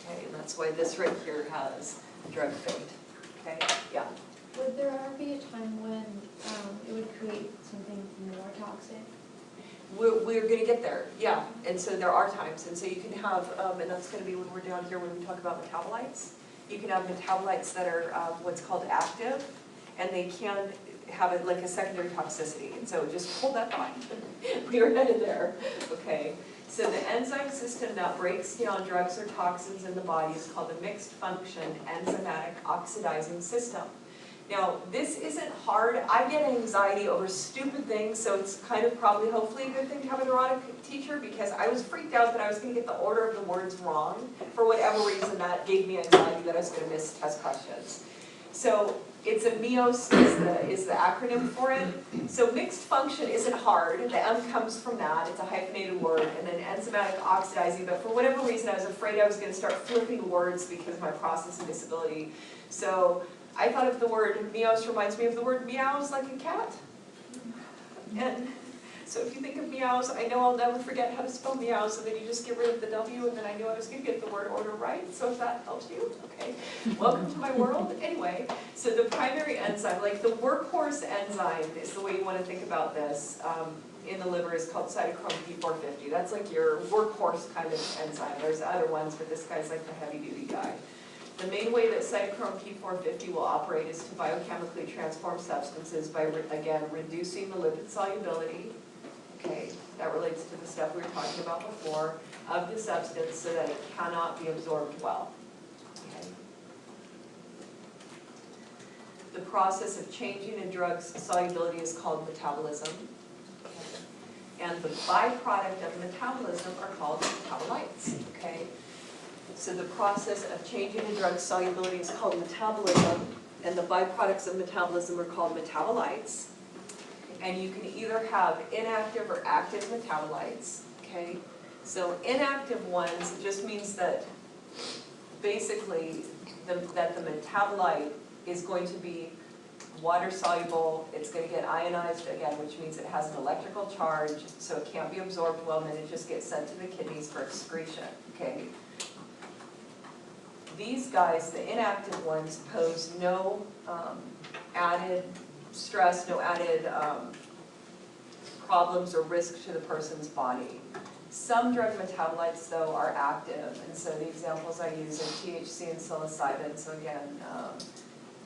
F: Okay, and that's why this right here has drug fate. Okay, yeah.
D: Would there ever be a time when it would create something more toxic?
F: We're going to get there, yeah. And so there are times, and so you can have, and that's going to be when we're down here when we talk about metabolites. You can have metabolites that are what's called active, and they can have it like a secondary toxicity. And so just hold that thought. We are headed there, okay? So the enzyme system that breaks down drugs or toxins in the body is called a mixed function enzymatic oxidizing system. Now, this isn't hard. I get anxiety over stupid things, so it's kind of probably, hopefully, a good thing to have a neurotic teacher, because I was freaked out that I was going to get the order of the words wrong. For whatever reason, that gave me anxiety that I was going to miss test questions. So it's a MEOS is the acronym for it. So mixed function isn't hard. The M comes from that. It's a hyphenated word. And then enzymatic oxidizing. But for whatever reason, I was afraid I was going to start flipping words because of my processing disability. So I thought of the word MEOS reminds me of the word meows like a cat. And so if you think of meows, I know I'll never forget how to spell meows, and then you just get rid of the W, and then I knew I was going to get the word order right. So if that helps you, okay. Welcome to my world. Anyway, so the primary enzyme, like the workhorse enzyme is the way you want to think about this in the liver, is called cytochrome P450. That's like your workhorse kind of enzyme. There's other ones, but this guy's like the heavy-duty guy. The main way that cytochrome P450 will operate is to biochemically transform substances by, again, reducing the lipid solubility. Okay, that relates to the stuff we were talking about before, of the substance so that it cannot be absorbed well. Okay. The process of changing a drug's solubility is called metabolism. Okay. And the byproduct of metabolism are called metabolites. Okay. So the process of changing a drug's solubility is called metabolism, and the byproducts of metabolism are called metabolites. And you can either have inactive or active metabolites, okay? So inactive ones just means that basically that the metabolite is going to be water soluble, it's going to get ionized again, which means it has an electrical charge, so it can't be absorbed well, and then it just gets sent to the kidneys for excretion, okay? These guys, the inactive ones, pose no added stress, no added problems or risk to the person's body. Some drug metabolites, though, are active, and so the examples I use are THC and psilocybin. So again,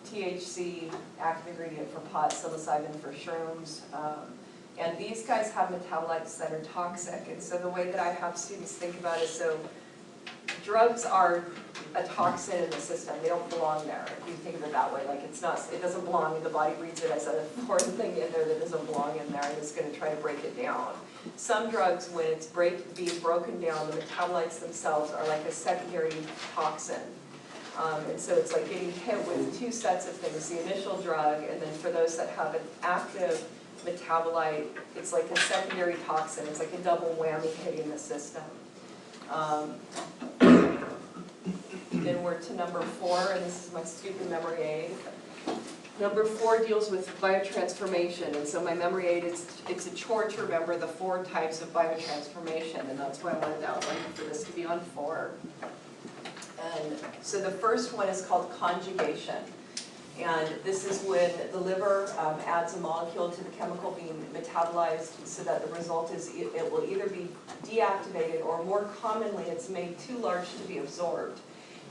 F: THC, active ingredient for pot, psilocybin for shrooms. And these guys have metabolites that are toxic, and so the way that I have students think about it is, so drugs are a toxin in the system. They don't belong there, if you think of it that way. Like it's not, it doesn't belong, and the body reads it as a foreign thing in there that doesn't belong in there, and it's going to try to break it down. Some drugs, when it's being broken down, the metabolites themselves are like a secondary toxin. And so it's like getting hit with two sets of things, the initial drug, and then for those that have an active metabolite, it's like a secondary toxin. It's like a double whammy hitting the system. Then we're to number 4, and this is my stupid memory aid. Number 4 deals with biotransformation, and so my memory aid, it's a chore to remember the 4 types of biotransformation, and that's why I wanted to outline for this to be on 4. And so the first one is called conjugation. And this is when the liver adds a molecule to the chemical being metabolized so that the result is it will either be deactivated or more commonly it's made too large to be absorbed.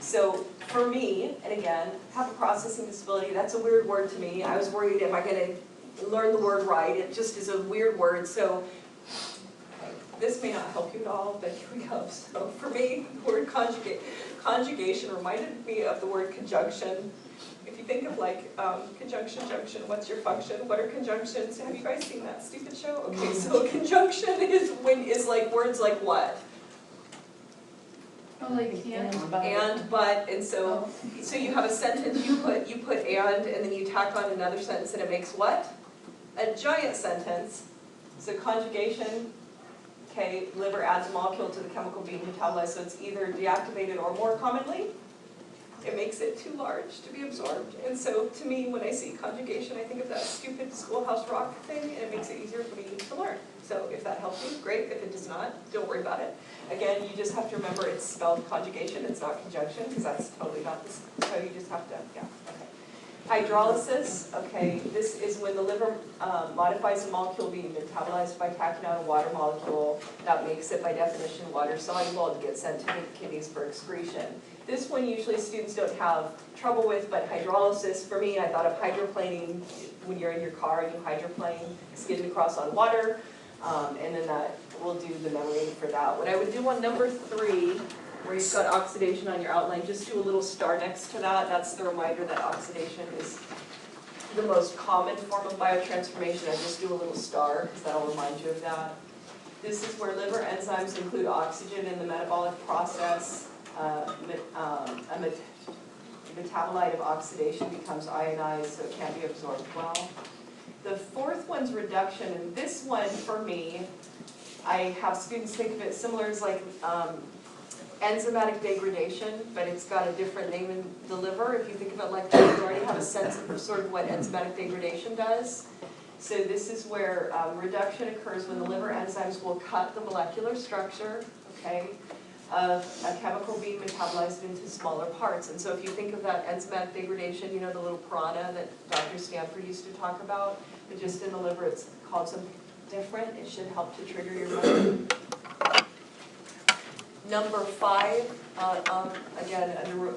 F: So for me, and again, have a processing disability, that's a weird word to me. I was worried, am I going to learn the word right? It just is a weird word. So this may not help you at all, but here we go. So for me, the word conjugation reminded me of the word conjunction. If you think of like conjunction, junction, what's your function? What are conjunctions? Have you guys seen that stupid show? Okay, so conjunction is like words like what?
E: Oh, like and.
F: And, but, and so you have a sentence, you put and then you tack on another sentence and it makes what? A giant sentence. So conjugation, okay, liver adds a molecule to the chemical being metabolized, so it's either deactivated or more commonly, it makes it too large to be absorbed. And so to me, when I see conjugation, I think of that stupid Schoolhouse Rock thing, and it makes it easier for me to learn. So if that helps you, great. If it does not, don't worry about it. Again, you just have to remember it's spelled conjugation, it's not conjunction, because that's totally not this. So you just have to, yeah, okay. Hydrolysis, okay, this is when the liver modifies a molecule being metabolized by tacking out a water molecule that makes it, by definition, water soluble and gets sent to the kidneys for excretion. This one usually students don't have trouble with, but hydrolysis, for me, I thought of hydroplaning. When you're in your car and you hydroplane, skidding across on water, and then that will do the memory for that. What I would do on number 3, where you've got oxidation on your outline, just do a little star next to that. That's the reminder that oxidation is the most common form of biotransformation. I just do a little star, because that'll remind you of that. This is where liver enzymes include oxygen in the metabolic process. A metabolite of oxidation becomes ionized, so it can't be absorbed well. The 4th one's reduction, and this one, for me, I have students think of it similar as like enzymatic degradation, but it's got a different name in the liver. If you think of it like that, you already have a sense of sort of what enzymatic degradation does. So this is where reduction occurs when the liver enzymes will cut the molecular structure, okay, of a chemical being metabolized into smaller parts. And so if you think of that enzymatic degradation, you know the little piranha that Dr. Stanford used to talk about, but just in the liver it's called something different. It should help to trigger your memory. Number 5, again, under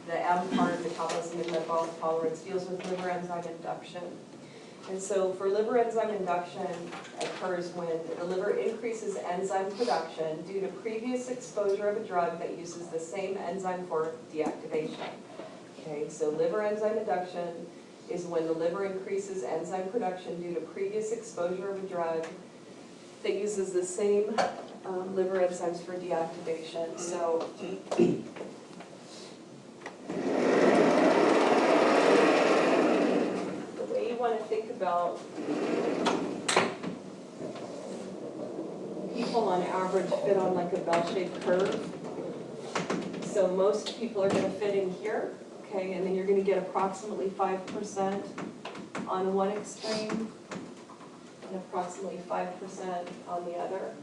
F: the M part, metabolism and metabolic tolerance, deals with liver enzyme induction. And so for liver enzyme induction occurs when the liver increases enzyme production due to previous exposure of a drug that uses the same enzyme for deactivation. Okay, so liver enzyme induction is when the liver increases enzyme production due to previous exposure of a drug that uses the same liver enzymes for deactivation. So want to think about people on average fit on like a bell-shaped curve. So most people are going to fit in here, okay, and then you're going to get approximately 5% on one extreme and approximately 5% on the other.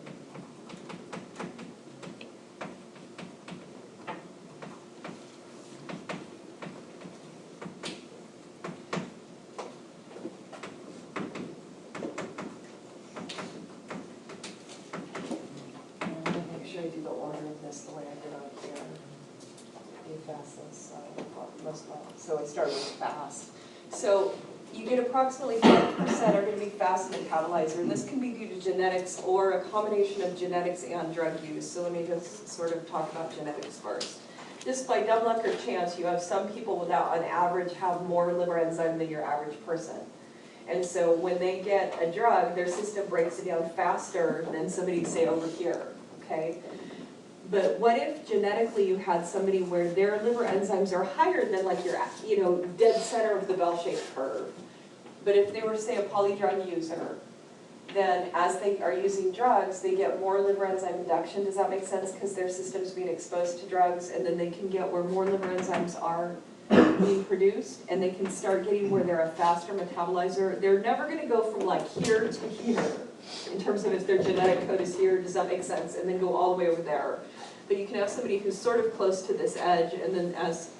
F: So I start really fast. So you get approximately 5% are going to be fast metabolizer, and this can be due to genetics or a combination of genetics and drug use. So let me just sort of talk about genetics first. Just by dumb luck or chance, you have some people that on average have more liver enzyme than your average person. And so when they get a drug, their system breaks it down faster than somebody, say, over here, okay? But what if genetically you had somebody where their liver enzymes are higher than like your, dead center of the bell-shaped curve? But if they were, say, a polydrug user, then as they are using drugs, they get more liver enzyme induction. Does that make sense? Because their system's being exposed to drugs, and then they can get where more liver enzymes are being produced, and they can start getting where they're a faster metabolizer. They're never gonna go from like here to here, in terms of if their genetic code is here, does that make sense? And then go all the way over there. But you can have somebody who's sort of close to this edge, and then as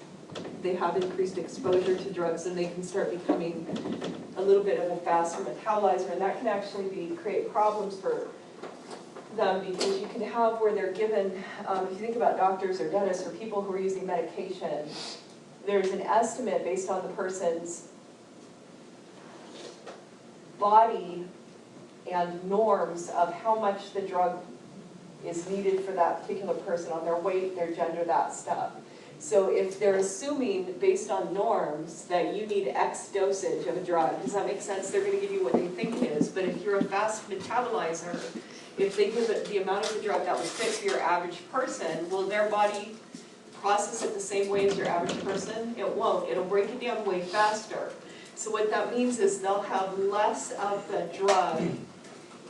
F: they have increased exposure to drugs, then they can start becoming a little bit of a faster metabolizer, and that can actually create problems for them, because you can have where they're given, if you think about doctors or dentists or people who are using medication, there's an estimate based on the person's body and norms of how much the drug is needed for that particular person, on their weight, their gender, that stuff. So if they're assuming, based on norms, that you need X dosage of a drug, does that make sense? They're gonna give you what they think is, but if you're a fast metabolizer, if they give it the amount of the drug that was fit for your average person, will their body process it the same way as your average person? It won't. It'll break it down way faster. So what that means is they'll have less of the drug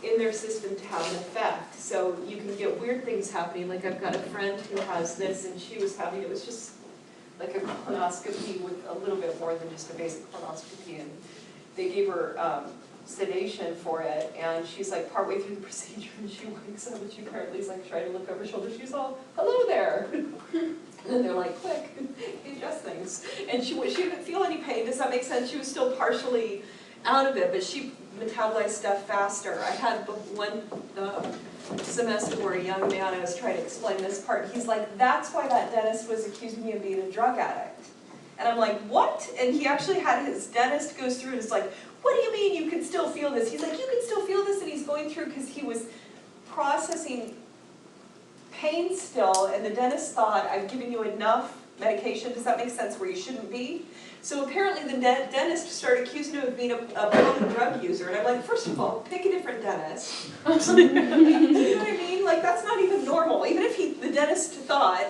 F: in their system to have an effect. So you can get weird things happening. Like I've got a friend who has this, and she was having, it was just like a colonoscopy with a little bit more than just a basic colonoscopy, and they gave her sedation for it, and she's like partway through the procedure, and she wakes up, and she apparently is like trying to look over her shoulder. She's all, hello there. And then they're like, quick, adjust things. And she didn't feel any pain. Does that make sense? She was still partially out of it, but she metabolized stuff faster. I had one semester where a young man, I was trying to explain this part, he's like, that's why that dentist was accusing me of being a drug addict. And I'm like, what? And he actually had his dentist goes through and is like, what do you mean you can still feel this? He's like, you can still feel this, and he's going through because he was processing pain still, and the dentist thought, I've given you enough medication, does that make sense, where you shouldn't be? So apparently the dentist started accusing him of being a potent drug user, and I'm like, first of all, pick a different dentist. You know what I mean? Like, that's not even normal. Even if the dentist thought,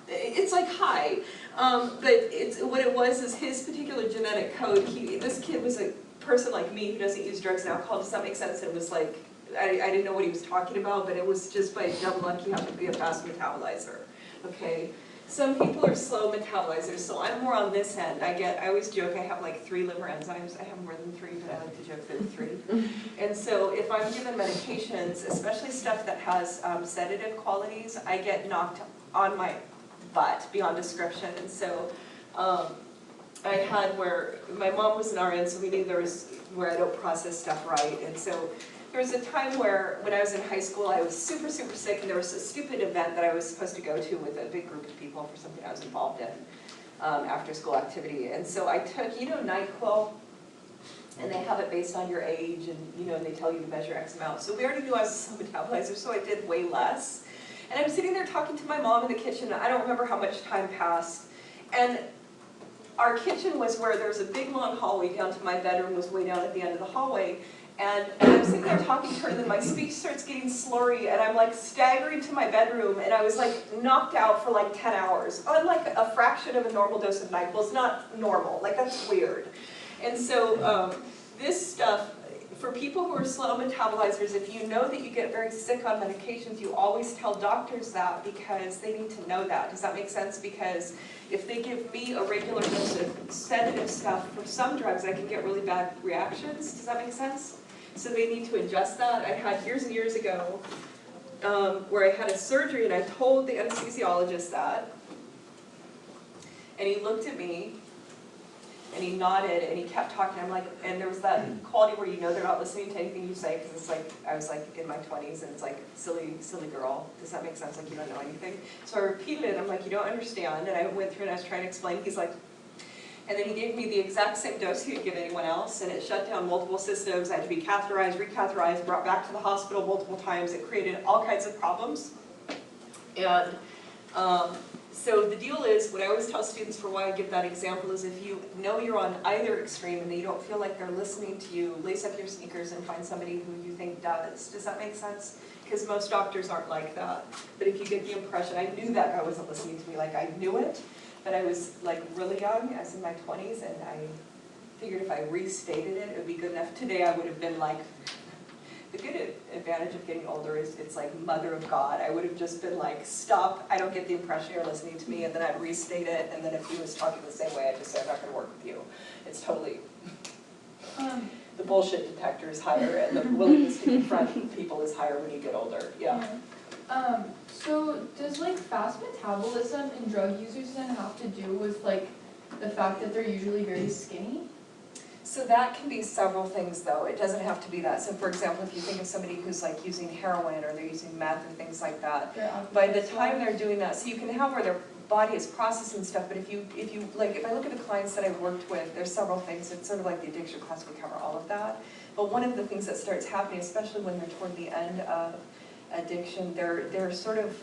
F: it's like, hi. But what it was is his particular genetic code. This kid was a person like me who doesn't use drugs and alcohol. Does that make sense? It was like, I didn't know what he was talking about, but it was just by dumb luck he happened to be a fast metabolizer. Okay. Some people are slow metabolizers, so I'm more on this end. I always joke I have like 3 liver enzymes. I have more than 3, but I like to joke there are 3. And so if I'm given medications, especially stuff that has sedative qualities, I get knocked on my butt beyond description. And so I had where my mom was an RN, so we knew there was where I don't process stuff right. And so there was a time where, when I was in high school, I was super, super sick, and there was a stupid event that I was supposed to go to with a big group of people for something I was involved in, after school activity. And so I took, NyQuil, and they have it based on your age, and and they tell you to measure X amount. So we already knew I was a slow metabolizer, so I did way less. And I'm sitting there talking to my mom in the kitchen, and I don't remember how much time passed. And our kitchen was where there was a big long hallway down to my bedroom, was way down at the end of the hallway. And I'm sitting there talking to her, and then my speech starts getting slurry, and I'm like staggering to my bedroom, and I was like knocked out for like 10 hours on like a fraction of a normal dose of NyQuil. It's not normal, like that's weird. And so this stuff, for people who are slow metabolizers, if you know that you get very sick on medications, you always tell doctors that, because they need to know that. Does that make sense? Because if they give me a regular dose of sedative stuff for some drugs, I can get really bad reactions. Does that make sense? So they need to adjust that. I had years and years ago where I had a surgery, and I told the anesthesiologist that, and he looked at me, and he nodded, and he kept talking. I'm like, and there was that quality where they're not listening to anything you say, because it's like, I was like in my 20s, and it's like, silly girl. Does that make sense? Like, you don't know anything. So I repeated it, and I'm like, you don't understand. And I went through and I was trying to explain. He's like, and then he gave me the exact same dose he would give anyone else, and it shut down multiple systems. I had to be catheterized, recatheterized, brought back to the hospital multiple times. It created all kinds of problems. And so the deal is, what I always tell students for why I give that example is, if you know you're on either extreme and you don't feel like they're listening to you, lace up your sneakers and find somebody who you think does. Does that make sense? Because most doctors aren't like that. But if you get the impression, I knew that guy wasn't listening to me, like I knew it, but I was like really young, I was in my 20s, and I figured if I restated it, it would be good enough. Today I would have been like, The good advantage of getting older is it's like mother of God. I would have just been like, stop, I don't get the impression you're listening to me, and then I'd restate it, and then if he was talking the same way, I'd just say, I'm not gonna work with you. It's totally, the bullshit detector is higher, and the willingness to confront people is higher when you get older, yeah.
E: So does like fast metabolism in drug users then have to do with like the fact that they're usually very skinny?
F: So that can be several things though, it doesn't have to be that. So for example, if you think of somebody who's like using heroin or they're using meth and things like that, by the time they're doing that, so you can have where their body is processing stuff, but if I look at the clients that I've worked with, there's several things, it's sort of like the addiction class, we cover all of that. But one of the things that starts happening, especially when they're toward the end of addiction, they're sort of,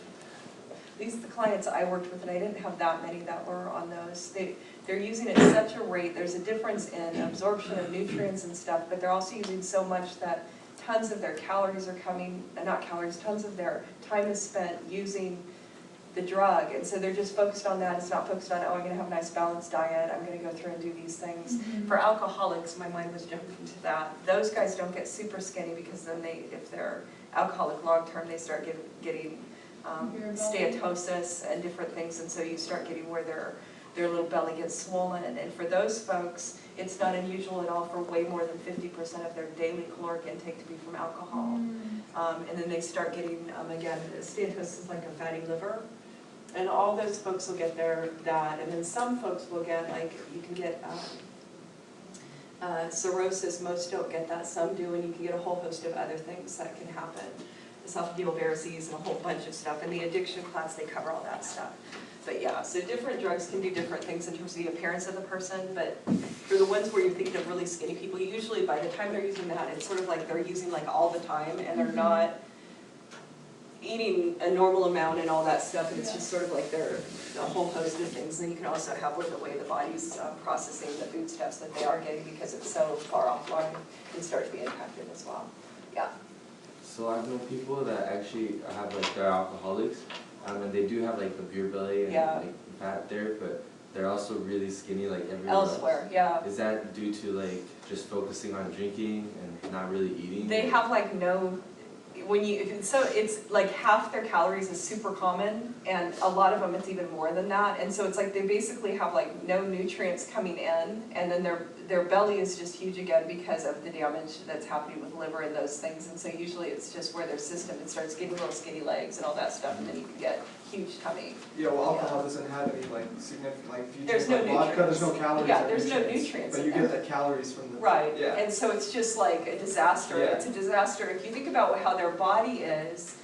F: these are the clients I worked with, and I didn't have that many that were on those. They're using it at such a rate, there's a difference in absorption of nutrients and stuff, but they're also using so much that tons of their calories are coming, not calories, tons of their time is spent using the drug, and so they're just focused on that. It's not focused on, oh, I'm gonna have a nice balanced diet, I'm gonna go through and do these things. For alcoholics, my mind was jumping to that. Those guys don't get super skinny because then if they're alcoholic long-term, they start getting steatosis and different things, and so you start getting where their little belly gets swollen. And for those folks, it's not unusual at all for way more than 50% of their daily caloric intake to be from alcohol. And then they start getting, again, steatosis is like a fatty liver. And all those folks will get that. And then some folks will get, like, you can get cirrhosis. Most don't get that, some do, and you can get a whole host of other things that can happen. Esophageal varices and a whole bunch of stuff. In the addiction class, they cover all that stuff. But yeah, so different drugs can do different things in terms of the appearance of the person, but for the ones where you're thinking of really skinny people, usually by the time they're using that, it's sort of like they're using like all the time, and they're not eating a normal amount and all that stuff, and it's just sort of like they're a whole host of things. And then you can also have with the way the body's processing the food stuffs that they are getting because it's so far offline and start to be impacted as well. Yeah.
G: So I've known people that actually have like they're alcoholics, and they do have like the beer belly and like fat there, but they're also really skinny like everywhere
F: elsewhere. Yeah.
G: Is that due to like just focusing on drinking and not really eating?
F: They have like no, so it's like half their calories is super common, and a lot of them it's even more than that, and so it's like they basically have like no nutrients coming in, and then their belly is just huge again because of the damage that's happening with liver and those things, and so usually it's just where their system, it starts getting little skinny legs and all that stuff, and then you can get huge tummy.
B: Yeah, well, alcohol doesn't have any like significant, like if you
F: There's
B: drink
F: no
B: like vodka, there's no
F: nutrients.
B: calories.
F: Yeah,
B: or
F: there's no nutrients
B: But
F: in
B: you
F: there.
B: get the calories from the.
F: Right,
B: Yeah.
F: and so it's just like a disaster.
B: Yeah.
F: It's a disaster. If you think about how their body is,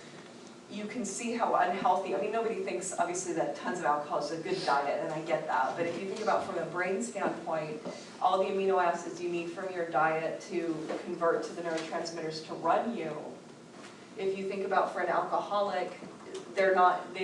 F: you can see how unhealthy, I mean, nobody thinks obviously that tons of alcohol is a good diet, and I get that, but if you think about from a brain standpoint, all the amino acids you need from your diet to convert to the neurotransmitters to run you, if you think about for an alcoholic, they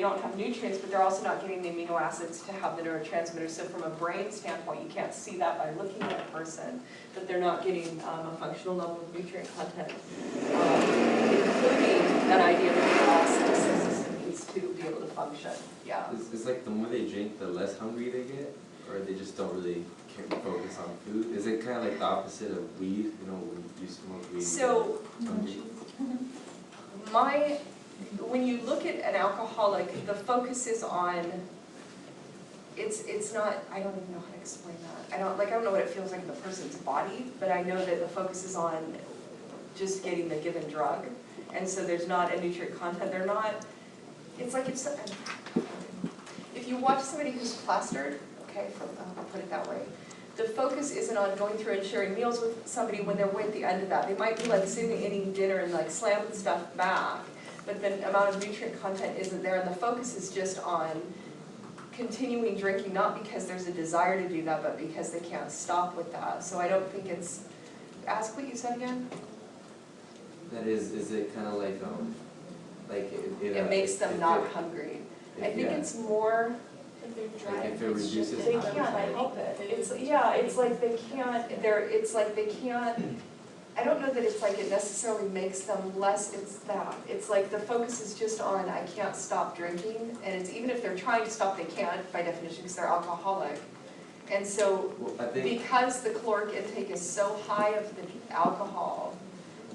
F: don't have nutrients, but they're also not getting the amino acids to have the neurotransmitters. So from a brain standpoint, you can't see that by looking at a person, that they're not getting a functional level of nutrient content, including that idea that the last system needs to be able to function. Yeah.
G: It's like the more they drink, the less hungry they get, or they just don't really focus on food. Is it kind of like the opposite of weed? You know, when you smoke weed.
F: So,
G: you
F: when you look at an alcoholic, the focus is on, it's not, I don't even know how to explain that. I don't know what it feels like in the person's body, but I know that the focus is on just getting the given drug. And so there's not a nutrient content, it's like if you watch somebody who's plastered, okay, I'll put it that way, the focus isn't on going through and sharing meals with somebody when they're way at the end of that. They might be like sitting eating dinner and like slamming stuff back, but the amount of nutrient content isn't there, and the focus is just on continuing drinking, not because there's a desire to do that, but because they can't stop with that. So I don't think it's, ask what you said again?
G: That is it kind of like
F: It makes them not hungry. I think it's more,
G: like if it reduces.
F: they can't help it. It's like they can't, I don't know that it's like it necessarily makes them less, it's that. It's like the focus is just on, I can't stop drinking, and it's even if they're trying to stop, they can't by definition because they're alcoholic. And so,
G: Well, I think
F: because the caloric intake is so high of the alcohol,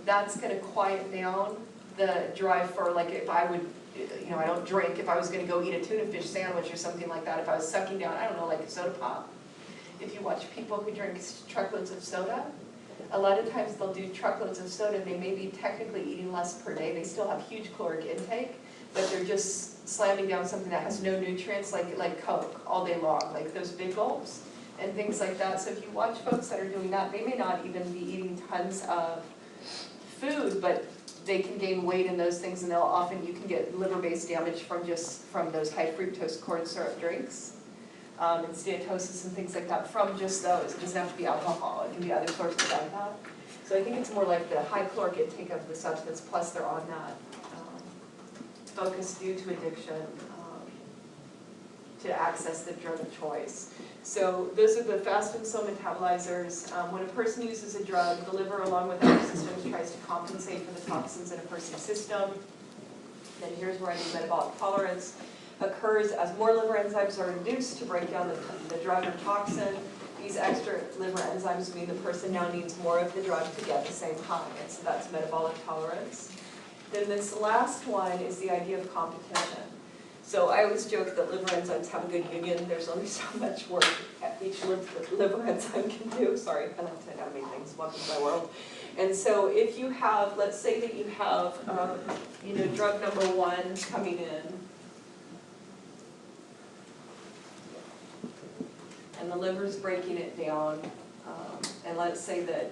A: that's gonna quiet down the drive for, like, if I would, you know, I don't drink, if I was gonna go eat a tuna fish sandwich or something like that, if I was sucking down, I don't know, like a soda pop. If you watch people who drink truckloads of soda, a lot of times they'll do truckloads of soda, they may be technically eating less per day, they still have huge caloric intake, but they're just slamming down something that has no nutrients, like Coke, all day long, like those big gulps and things like that. So if you watch folks that are doing that, they may not even be eating tons of food, but they can gain weight in those things, and you can get liver-based damage from those high fructose corn syrup drinks. And steatosis and things like that from just those. It doesn't have to be alcohol, it can be other sources like that. So I think it's more like the high caloric intake of the substance, plus they're on that focus due to addiction to access the drug of choice. So those are the fast and slow metabolizers. When a person uses a drug, the liver, along with other systems, tries to compensate for the toxins in a person's system. Then here's where I do metabolic tolerance. Occurs as more liver enzymes are induced to break down the drug or toxin. These extra liver enzymes mean the person now needs more of the drug to get the same high, and so that's metabolic tolerance. Then this last one is the idea of competition. So I always joke that liver enzymes have a good union. There's only so much work each liver enzyme can do. Sorry, I like to animate things, welcome to my world. And so if you have, let's say that you have, drug number 1 coming in, and the liver's breaking it down, and let's say that,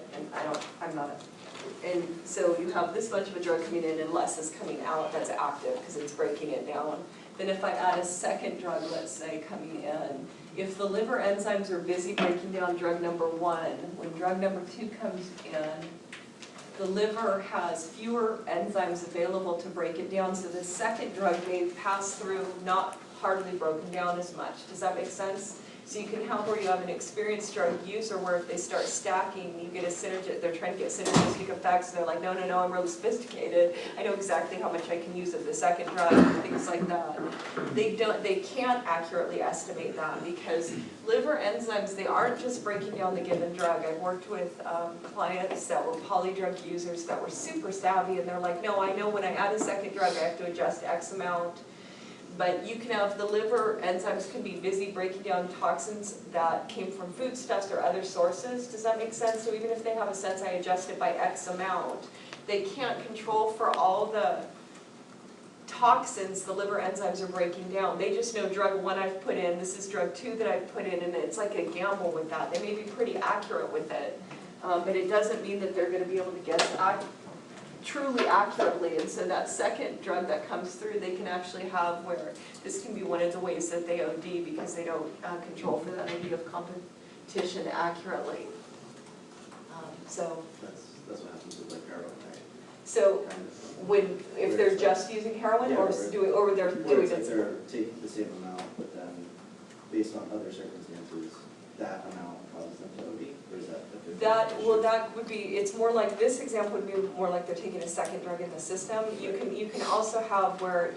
A: and so you have this much of a drug coming in and less is coming out that's active because it's breaking it down. Then if I add a second drug, let's say, coming in, if the liver enzymes are busy breaking down drug number 1, when drug number 2 comes in, the liver has fewer enzymes available to break it down, so the second drug may pass through not hardly broken down as much. Does that make sense? So you can have where you have an experienced drug user where if they start stacking, you get a synergy, they're trying to get synergistic effects, they're like, no, I'm really sophisticated, I know exactly how much I can use of the second drug, and things like that. They can't accurately estimate that because liver enzymes, they aren't just breaking down the given drug. I've worked with clients that were polydrug users that were super savvy, and they're like, no, I know when I add a second drug, I have to adjust X amount. But you can have the liver enzymes can be busy breaking down toxins that came from foodstuffs or other sources. Does that make sense? So even if they have a sense I adjust it by X amount, they can't control for all the toxins the liver enzymes are breaking down. They just know drug 1 I've put in, this is drug 2 that I've put in, and it's like a gamble with that. They may be pretty accurate with it, but it doesn't mean that they're going to be able to guess truly accurately, and so that second drug that comes through, they can actually have where this can be one of the ways that they OD because they don't control for that idea of competition accurately. So
H: that's what happens with like heroin, right?
A: So if they're just using heroin, or they're doing
H: It's like
A: it.
H: they're taking the same amount, but then based on other circumstances, that amount causes them to OD, or is that a different
F: That would be, it's more like, this example would be more like they're taking a second drug in the system. You can also have where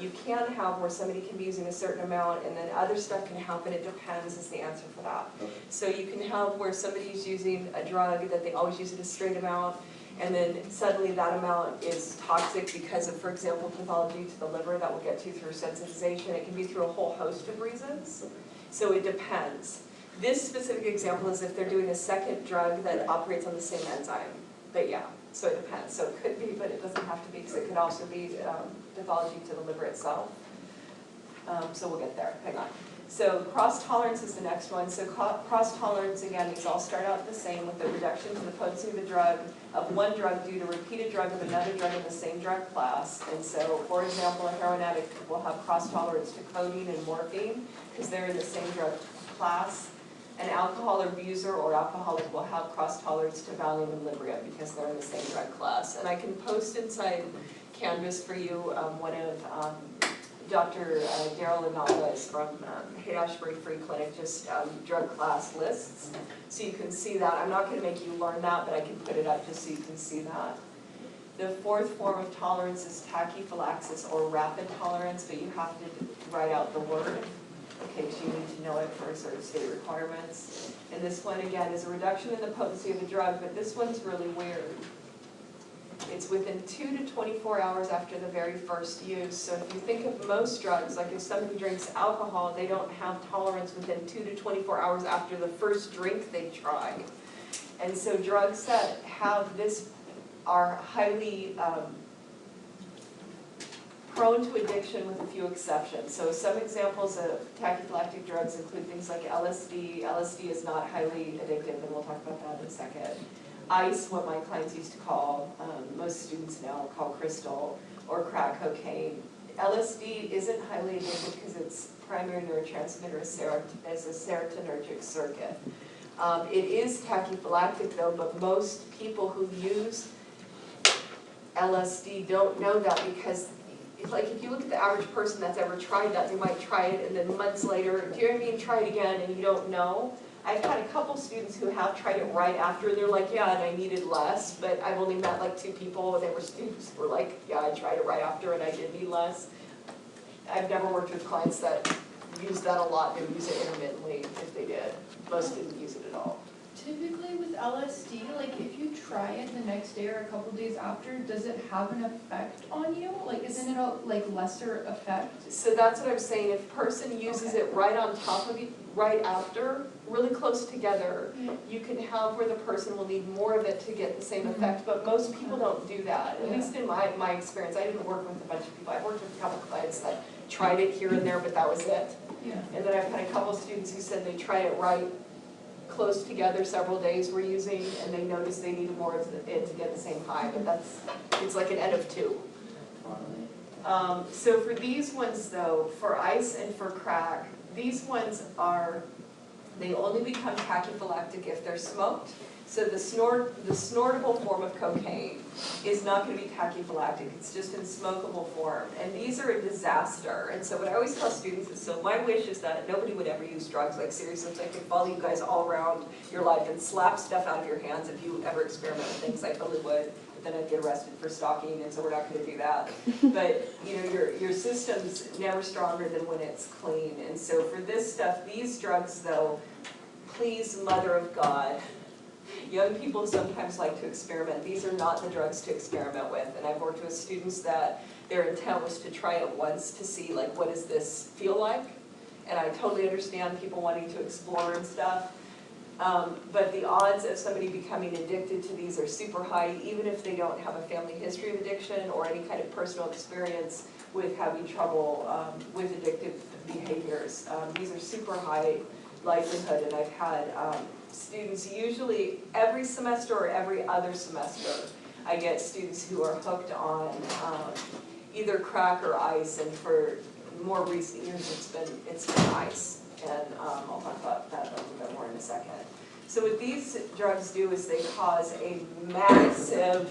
F: somebody can be using a certain amount and then other stuff can happen, it depends is the answer for that.
H: Okay.
F: So you can have where somebody's using a drug that they always use it a straight amount, and then suddenly that amount is toxic because of, for example, pathology to the liver that we'll get to through sensitization. It can be through a whole host of reasons. So it depends. This specific example is if they're doing a second drug that operates on the same enzyme. But yeah, so it depends. So it could be, but it doesn't have to be, because it could also be pathology to the liver itself. So we'll get there. Hang on. So cross-tolerance is the next one. So cross-tolerance, again, these all start out the same with the reduction to the potency of a drug, of one drug due to repeated drug of another drug in the same drug class. And so, for example, a heroin addict will have cross-tolerance to codeine and morphine because they're in the same drug class. An alcohol abuser or alcoholic will have cross-tolerance to Valium and Librium because they're in the same drug class. And I can post inside Canvas for you one of Dr. Daryl Inalda's from Haight-Ashbury Free Clinic, just drug class lists. So you can see that. I'm not going to make you learn that, but I can put it up just so you can see that. The fourth form of tolerance is tachyphylaxis or rapid tolerance, but you have to write out the word. Okay, so you need to know it for certain state requirements. And this one, again, is a reduction in the potency of a drug, but this one's really weird. It's within 2 to 24 hours after the very first use. So if you think of most drugs, like if somebody drinks alcohol, they don't have tolerance within 2 to 24 hours after the first drink they try. And so drugs that have this are highly prone to addiction with a few exceptions. So some examples of tachyphylactic drugs include things like LSD. LSD is not highly addictive, and we'll talk about that in a second. Ice, what my clients used to call, most students now call crystal, or crack cocaine. LSD isn't highly addictive because its primary neurotransmitter is a serotonergic circuit. It is tachyphylactic though, but most people who use LSD don't know that because like if you look at the average person that's ever tried that, they might try it and then months later, do you know what I mean, try it again and you don't know. I've had a couple students who have tried it right after and they're like, yeah, and I needed less, but I've only met like 2 people and they were students who were like, yeah, I tried it right after and I did need less. I've never worked with clients that use that a lot, they would use it intermittently if they did. Most didn't use it at all.
E: Typically with LSD, like if you try it the next day or a couple days after, does it have an effect on you? Like isn't it a like lesser effect?
F: So that's what I'm saying, if a person uses it right on top of you, right after, really close together, you can have where the person will need more of it to get the same effect, but most people don't do that. At least in my experience, I didn't work with a bunch of people, I worked with a couple of clients that tried it here and there, but that was it.
E: Yeah.
F: And then I've had a couple of students who said they tried it right close together, several days we're using, and they noticed they needed more of it to get the same high, but it's like an N of 2. So for these ones though, for ice and for crack, these ones they only become tachyphylactic if they're smoked. So the snortable form of cocaine is not going to be tachyphylactic, it's just in smokable form. And these are a disaster. And so what I always tell students is, so my wish is that nobody would ever use drugs. Like seriously, I could follow you guys all around your life and slap stuff out of your hands if you ever experiment with things, I totally would. But then I'd get arrested for stalking, and so we're not going to do that. But you know, your system's never stronger than when it's clean. And so for this stuff, these drugs though, please, Mother of God, young people sometimes like to experiment. These are not the drugs to experiment with. And I've worked with students that their intent was to try it once to see like, what does this feel like? And I totally understand people wanting to explore and stuff. But the odds of somebody becoming addicted to these are super high, even if they don't have a family history of addiction or any kind of personal experience with having trouble with addictive behaviors. These are super high likelihood, and I've had students usually every semester or every other semester. I get students who are hooked on either crack or ice, and for more recent years it's been ice. And I'll talk about that a little bit more in a second. So what these drugs do is they cause a massive,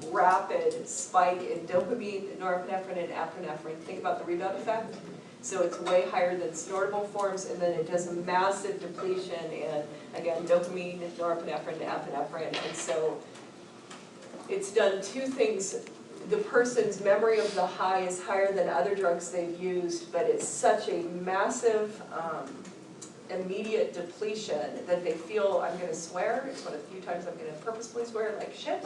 F: rapid spike in dopamine, norepinephrine, and epinephrine. Think about the rebound effect. So it's way higher than snortable forms, and then it does a massive depletion in, again, dopamine, norepinephrine, and epinephrine. And so it's done 2 things. The person's memory of the high is higher than other drugs they've used, but it's such a massive immediate depletion that they feel, I'm going to swear, it's one of the few times I'm going to purposefully swear like shit,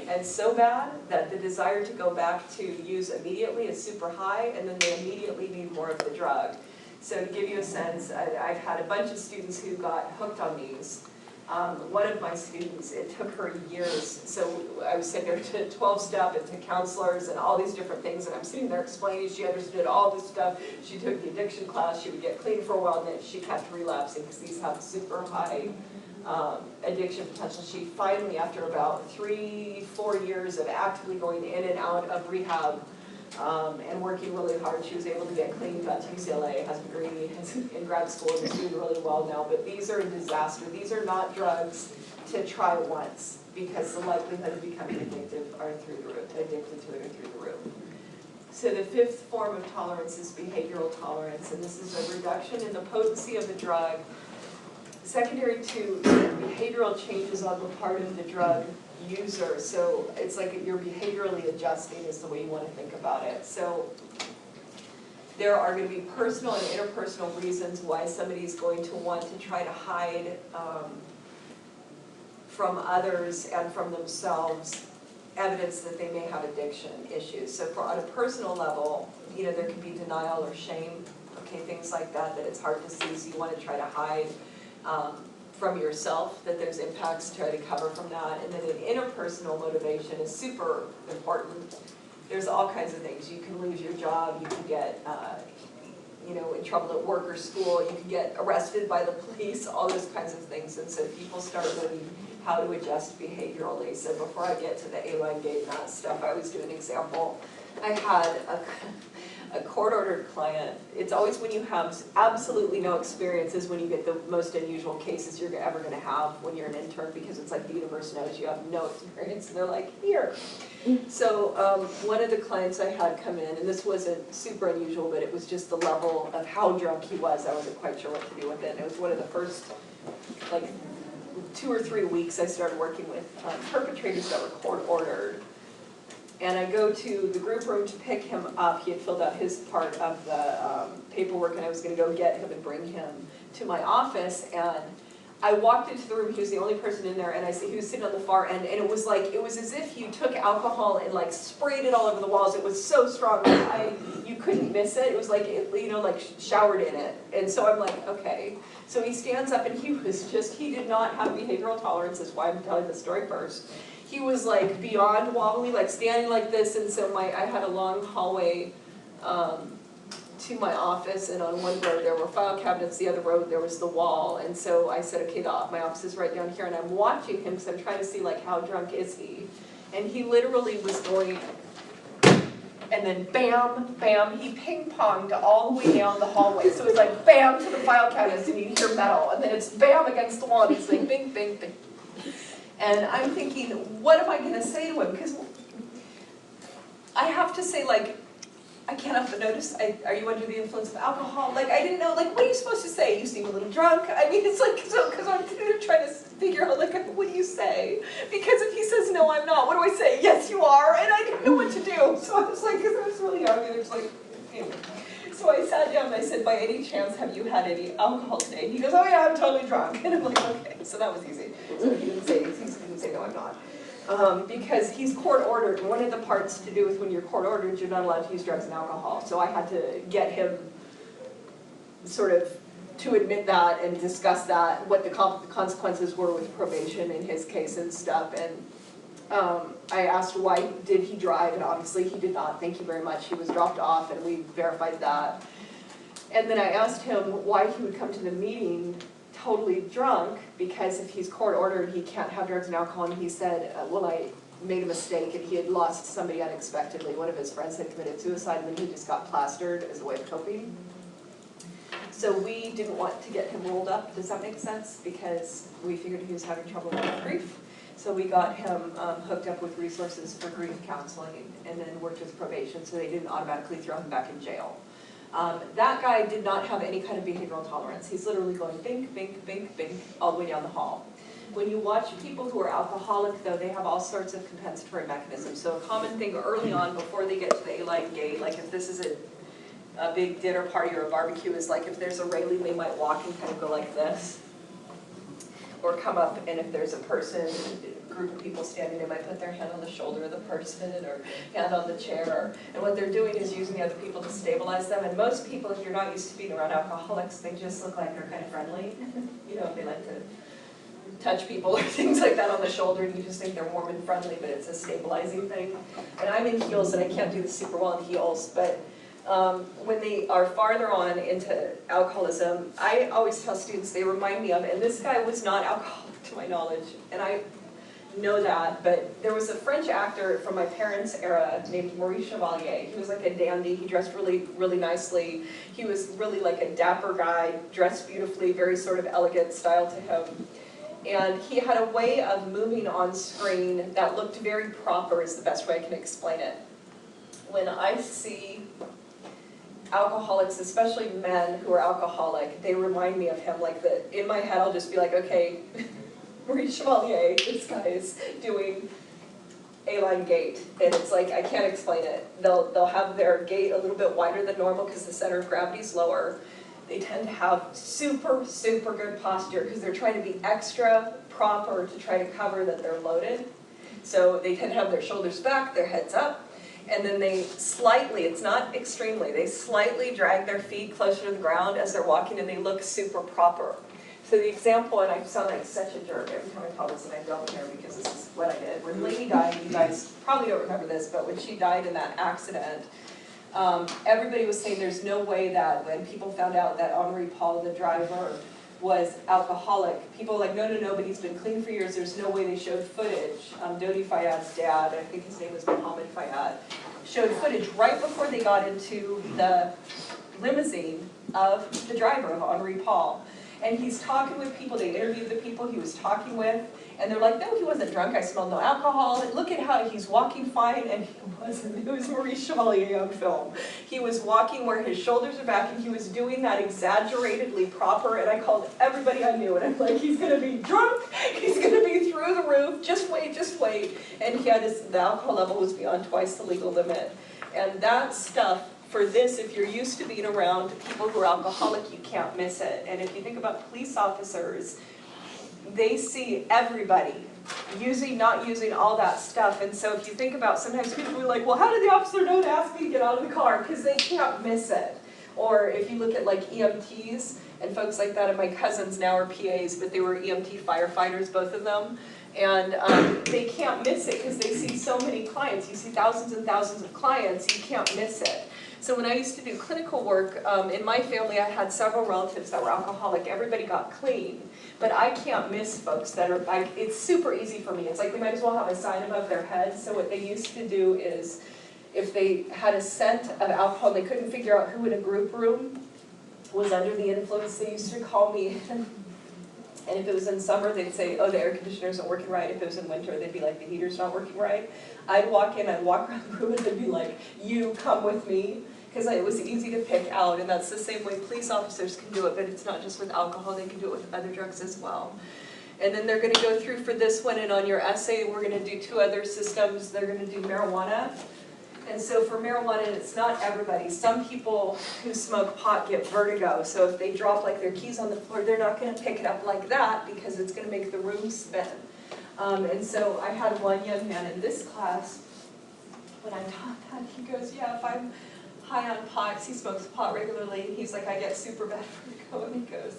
F: and so bad that the desire to go back to use immediately is super high, and then they immediately need more of the drug. So to give you a sense, I've had a bunch of students who got hooked on these. One of my students, it took her years, so I was sitting there to 12-step and to counselors and all these different things, and I'm sitting there explaining, she understood all this stuff, she took the addiction class, she would get clean for a while, and then she kept relapsing because these have super high addiction potential. She finally, after about 3-4 years of actively going in and out of rehab, and working really hard, she was able to get clean, got to UCLA, has a degree in grad school, and is doing really well now. But these are a disaster. These are not drugs to try once, because the likelihood of becoming addicted are through the roof, addicted to it are through the roof. So the 5th form of tolerance is behavioral tolerance, and this is a reduction in the potency of the drug, secondary to behavioral changes on the part of the drug user. So it's like you're behaviorally adjusting is the way you want to think about it. So there are going to be personal and interpersonal reasons why somebody's going to want to try to hide from others and from themselves evidence that they may have addiction issues. So on a personal level, you know, there can be denial or shame, okay, things like that, that it's hard to see, so you want to try to hide from yourself that there's impacts, try to cover from that. And then an interpersonal motivation is super important. There's all kinds of things. You can lose your job, you can get you know, in trouble at work or school, you can get arrested by the police, all those kinds of things. And so people start learning how to adjust behaviorally. So before I get to the A-line gate and that stuff, I always do an example. I had a court-ordered client. It's always when you have absolutely no experience is when you get the most unusual cases you're ever going to have when you're an intern, because it's like the universe knows you have no experience, and they're like, here. So one of the clients I had come in, and this wasn't super unusual, but it was just the level of how drunk he was. I wasn't quite sure what to do with it. And it was one of the first, like, 2 or 3 weeks I started working with perpetrators that were court-ordered. And I go to the group room to pick him up. He had filled out his part of the paperwork, and I was going to go get him and bring him to my office. And I walked into the room, he was the only person in there, and he was sitting on the far end, and it was as if you took alcohol and like sprayed it all over the walls. It was so strong that you couldn't miss it. It was like, you know, like showered in it. And so I'm like, okay. So he stands up, and he did not have behavioral tolerance. That's why I'm telling the story first. He was like beyond wobbly, like standing like this, and so I had a long hallway to my office, and on one row there were file cabinets, the other row there was the wall, and so I said, okay, my office is right down here, and I'm watching him because I'm trying to see like how drunk is he, and he literally was going, and then bam, bam, he ping-ponged all the way down the hallway, so it was like bam to the file cabinets, and you hear metal, and then it's bam against the wall, and it's like bing, bing, bing. And I'm thinking, what am I going to say to him? Because I have to say, like, I can't help but notice, are you under the influence of alcohol? Like, I didn't know, like, what are you supposed to say? You seem a little drunk. I mean, it's like, because I'm trying to figure out, like, what do you say? Because if he says, no, I'm not, what do I say? Yes, you are. And I didn't know what to do. So I was like, because I was really young, and it's like, anyway. So I sat down and I said, by any chance, have you had any alcohol today? And he goes, oh yeah, I'm totally drunk. And I'm like, okay, so that was easy. So he didn't say no, I'm not. Because he's court-ordered, and one of the parts to do with when you're court-ordered, you're not allowed to use drugs and alcohol. So I had to get him sort of to admit that and discuss that, what the consequences were with probation in his case and stuff. And I asked why did he drive, and obviously he did not. Thank you very much. He was dropped off, and we verified that. And then I asked him why he would come to the meeting totally drunk, because if he's court-ordered, he can't have drugs and alcohol. And he said, well, I made a mistake, and he had lost somebody unexpectedly. One of his friends had committed suicide, and then he just got plastered as a way of coping. So we didn't want to get him rolled up. Does that make sense? Because we figured he was having trouble with grief. So we got him hooked up with resources for grief counseling, and then worked with probation, so they didn't automatically throw him back in jail. That guy did not have any kind of behavioral tolerance. He's literally going bink, bink, bink, bink, all the way down the hall. When you watch people who are alcoholic, though, they have all sorts of compensatory mechanisms. So a common thing early on, before they get to the A-line gate, like if this is a big dinner party or a barbecue, is like if there's a railing, they might walk and kind of go like this. Or come up, and if there's a person, a group of people standing, they might put their hand on the shoulder of the person or hand on the chair. And what they're doing is using the other people to stabilize them. And most people, if you're not used to being around alcoholics, they just look like they're kind of friendly. You know, they like to touch people or things like that on the shoulder, and you just think they're warm and friendly, but it's a stabilizing thing. And I'm in heels, and I can't do this super well in heels, but when they are farther on into alcoholism, I always tell students, they remind me of, and this guy was not alcoholic to my knowledge, and I know that, but there was a French actor from my parents' era named Maurice Chevalier. He was like a dandy. He dressed really, really nicely. He was really like a dapper guy, dressed beautifully, very sort of elegant style to him. And he had a way of moving on screen that looked very proper, is the best way I can explain it. When I see alcoholics, especially men who are alcoholic, they remind me of him. Like in my head, I'll just be like, okay, Maurice Chevalier, this guy is doing A-line gait, and it's like I can't explain it. They'll have their gait a little bit wider than normal because the center of gravity is lower. They tend to have super, super good posture because they're trying to be extra proper to try to cover that they're loaded. So they tend to have their shoulders back, their heads up, and then they slightly, it's not extremely, they slightly drag their feet closer to the ground as they're walking, and they look super proper. So the example, and I sound like such a jerk every time I tell this, and I don't care because this is what I did. When Lady died, you guys probably don't remember this, but when she died in that accident, everybody was saying there's no way that when people found out that Henri Paul, the driver, was alcoholic, people were like, no, but he's been clean for years, there's no way. They showed footage. Dodi Fayyad's dad, I think his name was Mohammed Fayyad, showed footage right before they got into the limousine of the driver, of Henri Paul. And he's talking with people, they interviewed the people he was talking with, and they're like, no, he wasn't drunk, I smelled no alcohol, look at how he's walking fine, and he wasn't. It was Maurice Chevalier on film. He was walking where his shoulders are back, and he was doing that exaggeratedly proper, and I called everybody I knew, and I'm like, he's gonna be drunk, he's gonna be through the roof, just wait, and he had the alcohol level was beyond twice the legal limit. And that stuff, for this, if you're used to being around people who are alcoholic, you can't miss it. And if you think about police officers, they see everybody not using all that stuff. And so if you think about, sometimes people are like, well, how did the officer know to ask me to get out of the car? Because they can't miss it. Or if you look at like EMTs and folks like that, and my cousins now are PAs, but they were EMT firefighters, both of them. And they can't miss it because they see so many clients. You see thousands and thousands of clients, you can't miss it. So when I used to do clinical work, in my family I had several relatives that were alcoholic. Everybody got clean. But I can't miss folks that are, it's super easy for me. It's like they might as well have a sign above their head. So what they used to do is, if they had a scent of alcohol and they couldn't figure out who in a group room was under the influence, they used to call me. And if it was in summer, they'd say, oh, the air conditioner isn't working right. If it was in winter, they'd be like, the heater's not working right. I'd walk in, I'd walk around the room, and they'd be like, you come with me. Because it was easy to pick out, and that's the same way police officers can do it, but it's not just with alcohol, they can do it with other drugs as well. And then they're going to go through for this one, and on your essay, we're going to do 2 other systems. They're going to do marijuana. And so for marijuana, it's not everybody. Some people who smoke pot get vertigo, so if they drop like their keys on the floor, they're not going to pick it up like that because it's going to make the room spin. And so I had one young man in this class, when I taught that, he goes, yeah, if I'm high on pot, he smokes pot regularly, he's like, I get super bad vertigo, and he goes,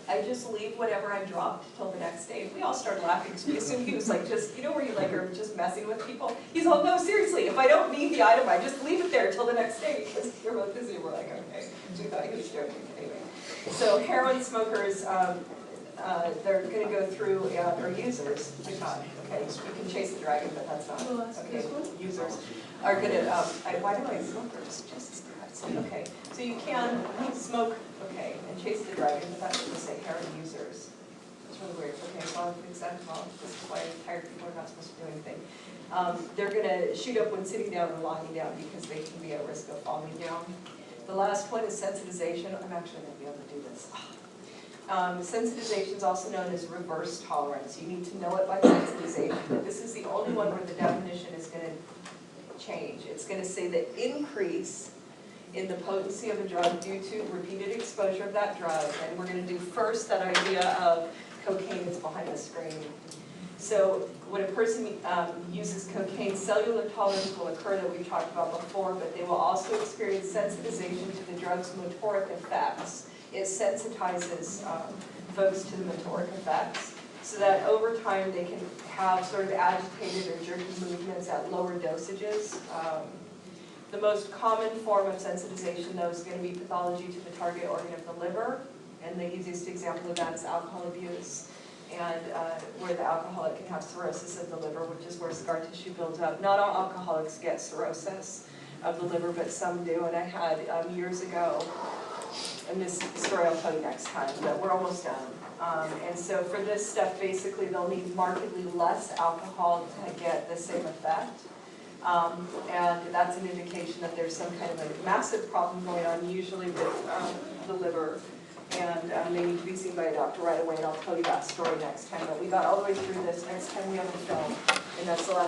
F: I just leave whatever I dropped till the next day. We all started laughing because we assumed he was like just, you know where you like are just messing with people? He's all, no, seriously, if I don't need the item, I just leave it there till the next day because you're both busy. We're like, okay. So we thought he was joking anyway. So heroin smokers, they're going to go through, or users, I thought, okay, you can chase the dragon, but that's not, okay, users are going to, why do I smokers? Jesus Christ. Okay, so you can smoke, okay, and chase the dragon, but that doesn't say heroin users. It's really weird. Okay, so I'll fix that tomorrow. This is why tired people are not supposed to do anything. They're going to shoot up when sitting down or lying down because they can be at risk of falling down. The last one is sensitization. I'm actually going to be able to do this. Sensitization is also known as reverse tolerance. You need to know it by sensitization, but this is the only one where the definition is going to change. It's going to say the increase in the potency of a drug due to repeated exposure of that drug. And we're going to do first that idea of cocaine is behind the screen. So when a person uses cocaine, cellular tolerance will occur that we talked about before, but they will also experience sensitization to the drug's motoric effects. It sensitizes folks to the motoric effects so that over time they can have sort of agitated or jerky movements at lower dosages. The most common form of sensitization, though, is going to be pathology to the target organ of the liver, and the easiest example of that is alcohol abuse, and where the alcoholic can have cirrhosis of the liver, which is where scar tissue builds up. Not all alcoholics get cirrhosis of the liver, but some do, and I had years ago, and this story I'll tell you next time, but we're almost done. And so for this stuff, basically they'll need markedly less alcohol to get the same effect. And that's an indication that there's some kind of a massive problem going on, usually with the liver. And they need to be seen by a doctor right away, and I'll tell you that story next time. But we got all the way through this. Next time we have a film, and that's the last